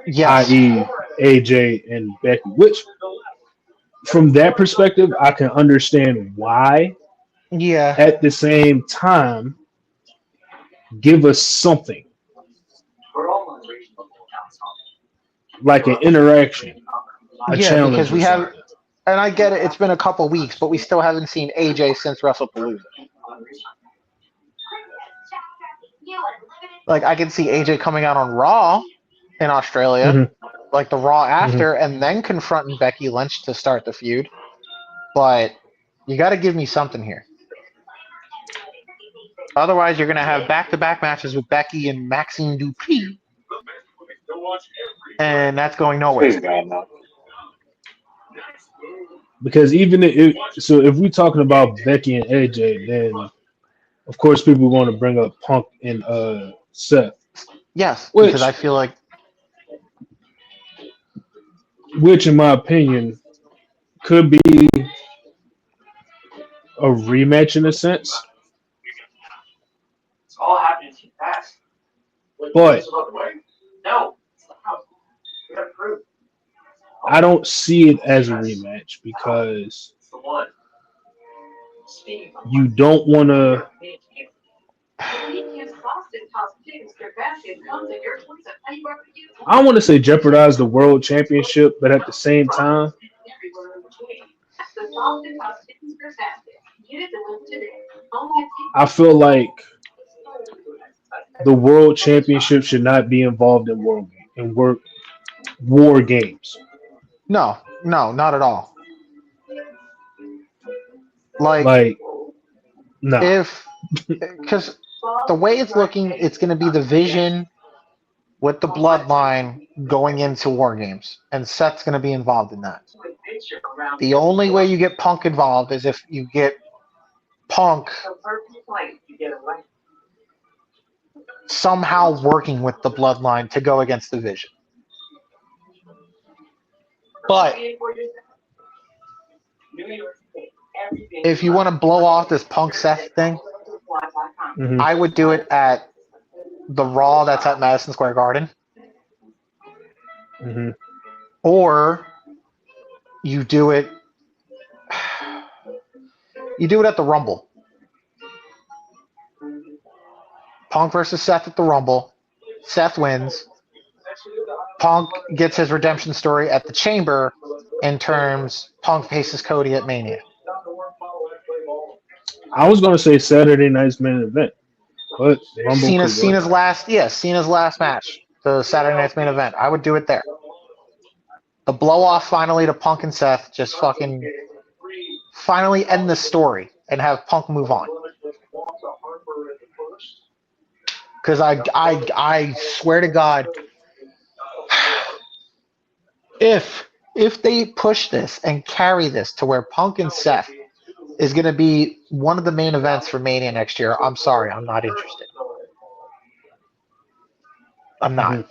Yes. i.e., AJ and Becky. Which, from that perspective, I can understand why. Yeah. At the same time, give us something like an interaction, a Yeah, because challenge, or we have, something. and I get it. It's been a couple weeks, but we still haven't seen AJ since WrestlePalooza. Like I can see AJ coming out on Raw in Australia, Mhm, like the Raw mhm. after, and then confronting Becky Lynch to start the feud. But you got to give me something here. Otherwise, you're gonna have back-to-back matches with Becky and Maxine Dupree, and that's going Please nowhere. God, no. Because even if we're talking about Becky and AJ, then of course people want to bring up Punk and Seth, Yes, because I which feel like in my opinion could be a rematch in a sense, but I don't see it as a rematch because you don't want to. I don't want to say jeopardize the world championship, but at the same time, I feel like the world championship should not be involved in war games. no, no, not at all. Like Like, nah. if because the way it's looking, it's going to be the Vision with the Bloodline going into War Games, and Seth's going to be involved in that. The only way you get Punk involved is if you get Punk somehow working with the Bloodline to go against the Vision. But if you want to blow off this Punk Seth thing, Mhm, I would do it at the Raw that's at Madison Square Garden, mhm. or you do it at the Rumble. Punk versus Seth at the Rumble. Seth wins. Punk gets his redemption story at the Chamber in terms Punk faces Cody at Mania. I was gonna say Saturday night's main event, but Rumble could work. Cena's last match, the Saturday night's main event. I would do it there. The blow off finally to Punk and Seth, just fucking finally end the story and have Punk move on. Because I swear to God, if they push this and carry this to where Punk and Seth is going to be one of the main events for Mania next year, I'm sorry, I'm not interested. I'm not. Mhm,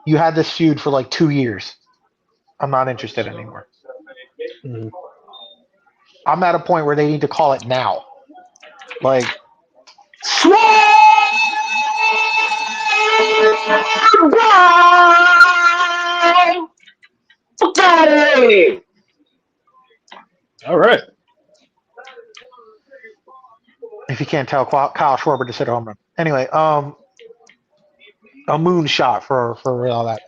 You had this feud for like 2 years. I'm not interested anymore. mhm. I'm at a point where they need to call it now. Like, All right. if you can't tell, Kyle Schwarber just hit a home run. Anyway, a moonshot for all that.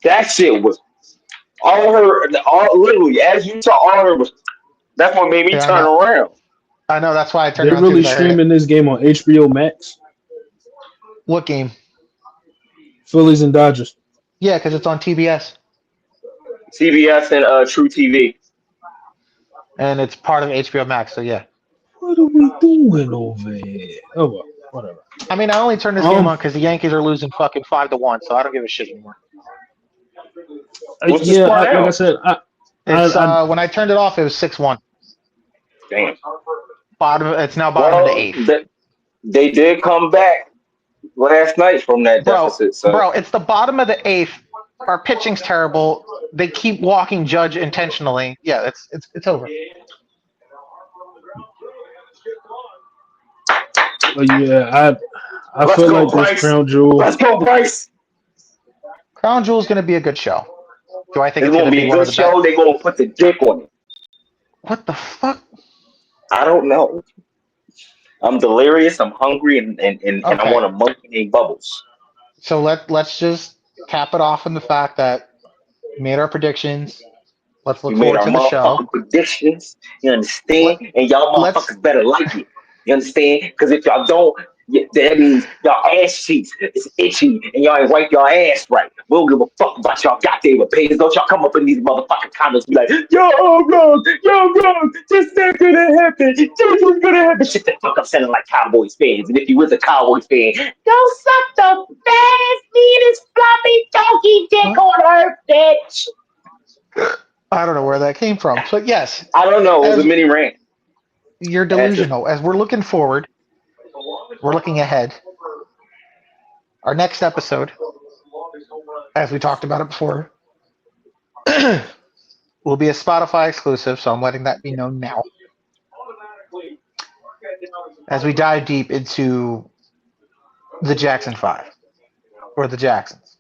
That shit was all literally as you saw all her was that's what made me Yeah, I turn know. around. I know. That's why I turned They around too really because I heard it. streaming this game on HBO Max. What game? Phillies and Dodgers. Yeah, because it's on TBS CBS and True TV. and it's part of HBO Max. So yeah. What are we doing over here? Oh well, whatever. I mean, I only turned this game Um, on because the Yankees are losing fucking 5-1, so I don't give a shit anymore. What's the yeah, score like I now? said, It's I when I turned it off, it was 6-1. Damn. Bottom. It's now bottom of the Well, eighth. they did come back. last night from that Bro, deficit. So it's the bottom of the eighth. Our pitching's terrible. They keep walking Judge intentionally. Yeah, it's over. But yeah, I let's feel go, like this Bryce. crown jewel. Let's go, Bryce. Crown Jewel's going to be a good show. Do I think It's it's going gonna to be be a one of good the better? show. They're gonna put the dick on it. What the fuck? I don't know. I'm delirious. I'm hungry, and I Okay, want a monkey named Bubbles. so let's just cap it off in the fact that we made our predictions. Let's We look made forward our to the show. motherfucking predictions. You Let understand? And y'all let's motherfuckers better like it. You understand? Because if y'all don't, that means y'all ass cheeks is itchy and y'all ain't wipe y'all ass right. We don't give a fuck about y'all goddamn opinions. Don't y'all come up in these motherfucking comments and be like, yo, wrong, just not gonna happen. Just not gonna happen. Shit the fuck up sounding like Cowboys fans. And if you was a Cowboys fan, go suck the baddest, neatest, floppy, donkey dick what? on earth, bitch. I don't know where that came from. But yes, I don't know. It was a as mini rant. you're Had to. delusional. As we're looking forward, we're looking ahead. Our next episode, as we talked about it before, will be a Spotify exclusive, so I'm letting that be known now. As we dive deep into the Jackson 5 or the Jacksons,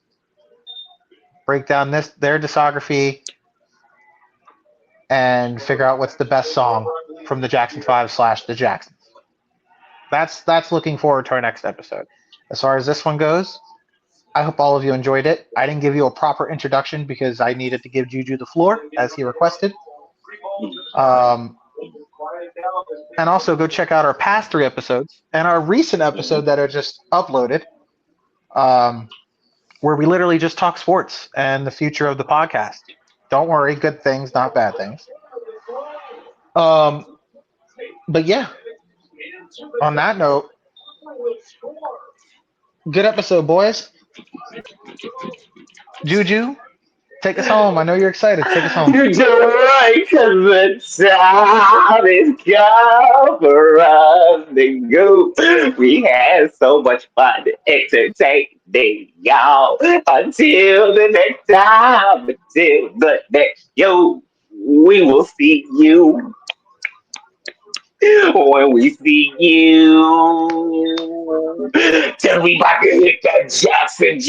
break down their discography and figure out what's the best song from the Jackson 5 slash the Jacksons. That's looking forward to our next episode. As far as this one goes, I hope all of you enjoyed it. I didn't give you a proper introduction because I needed to give Juju the floor as he requested. Um, and also go check out our past 3 episodes and our recent episode that are just uploaded, um, where we literally just talk sports and the future of the podcast. Don't worry, good things, not bad things. Um, but yeah, on that note, good episode, boys. Juju, take us home. I know you're excited. Take us home. You're right, cause the time is come for us to go. We had so much fun entertaining y'all. Until the next time, until the next yo, we will see you when we see you. Till we about to hit that Jackson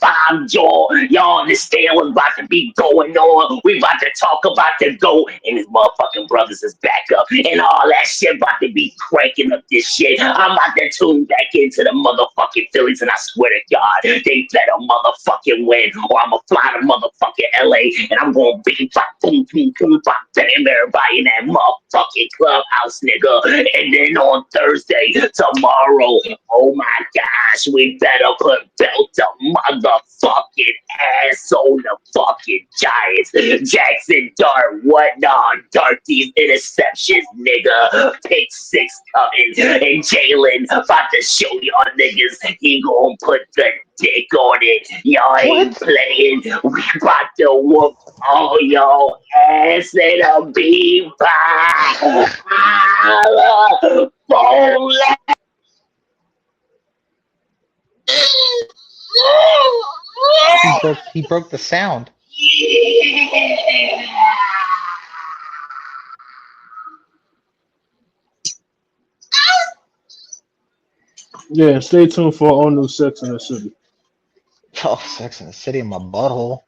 5 jaw. Y'all understand what's about to be going on. We about to talk about the GOAT and his motherfucking brothers is back up. And all that shit about to be cranking up this shit. I'm about to tune back into the motherfucking Phillies and I swear to God, they better motherfucking win or I'm gonna fly to motherfucking LA and I'm gonna be boom, boom, boom, bam, everybody in that motherfucking clubhouse, nigga. And then on Thursday, tomorrow, oh my gosh, we better put belt the motherfucking ass on the fucking Giants. Jackson Dart, what on Dart these interceptions, nigga. Pick 6 coming, and Jalen about to show y'all niggas he gonna put the dick on it. Y'all ain't What? playing. We about to whoop all y'all ass in a bean pie. He broke the sound. Yeah, stay tuned for all new Sex in the City. Oh, Sex in the City in my butthole.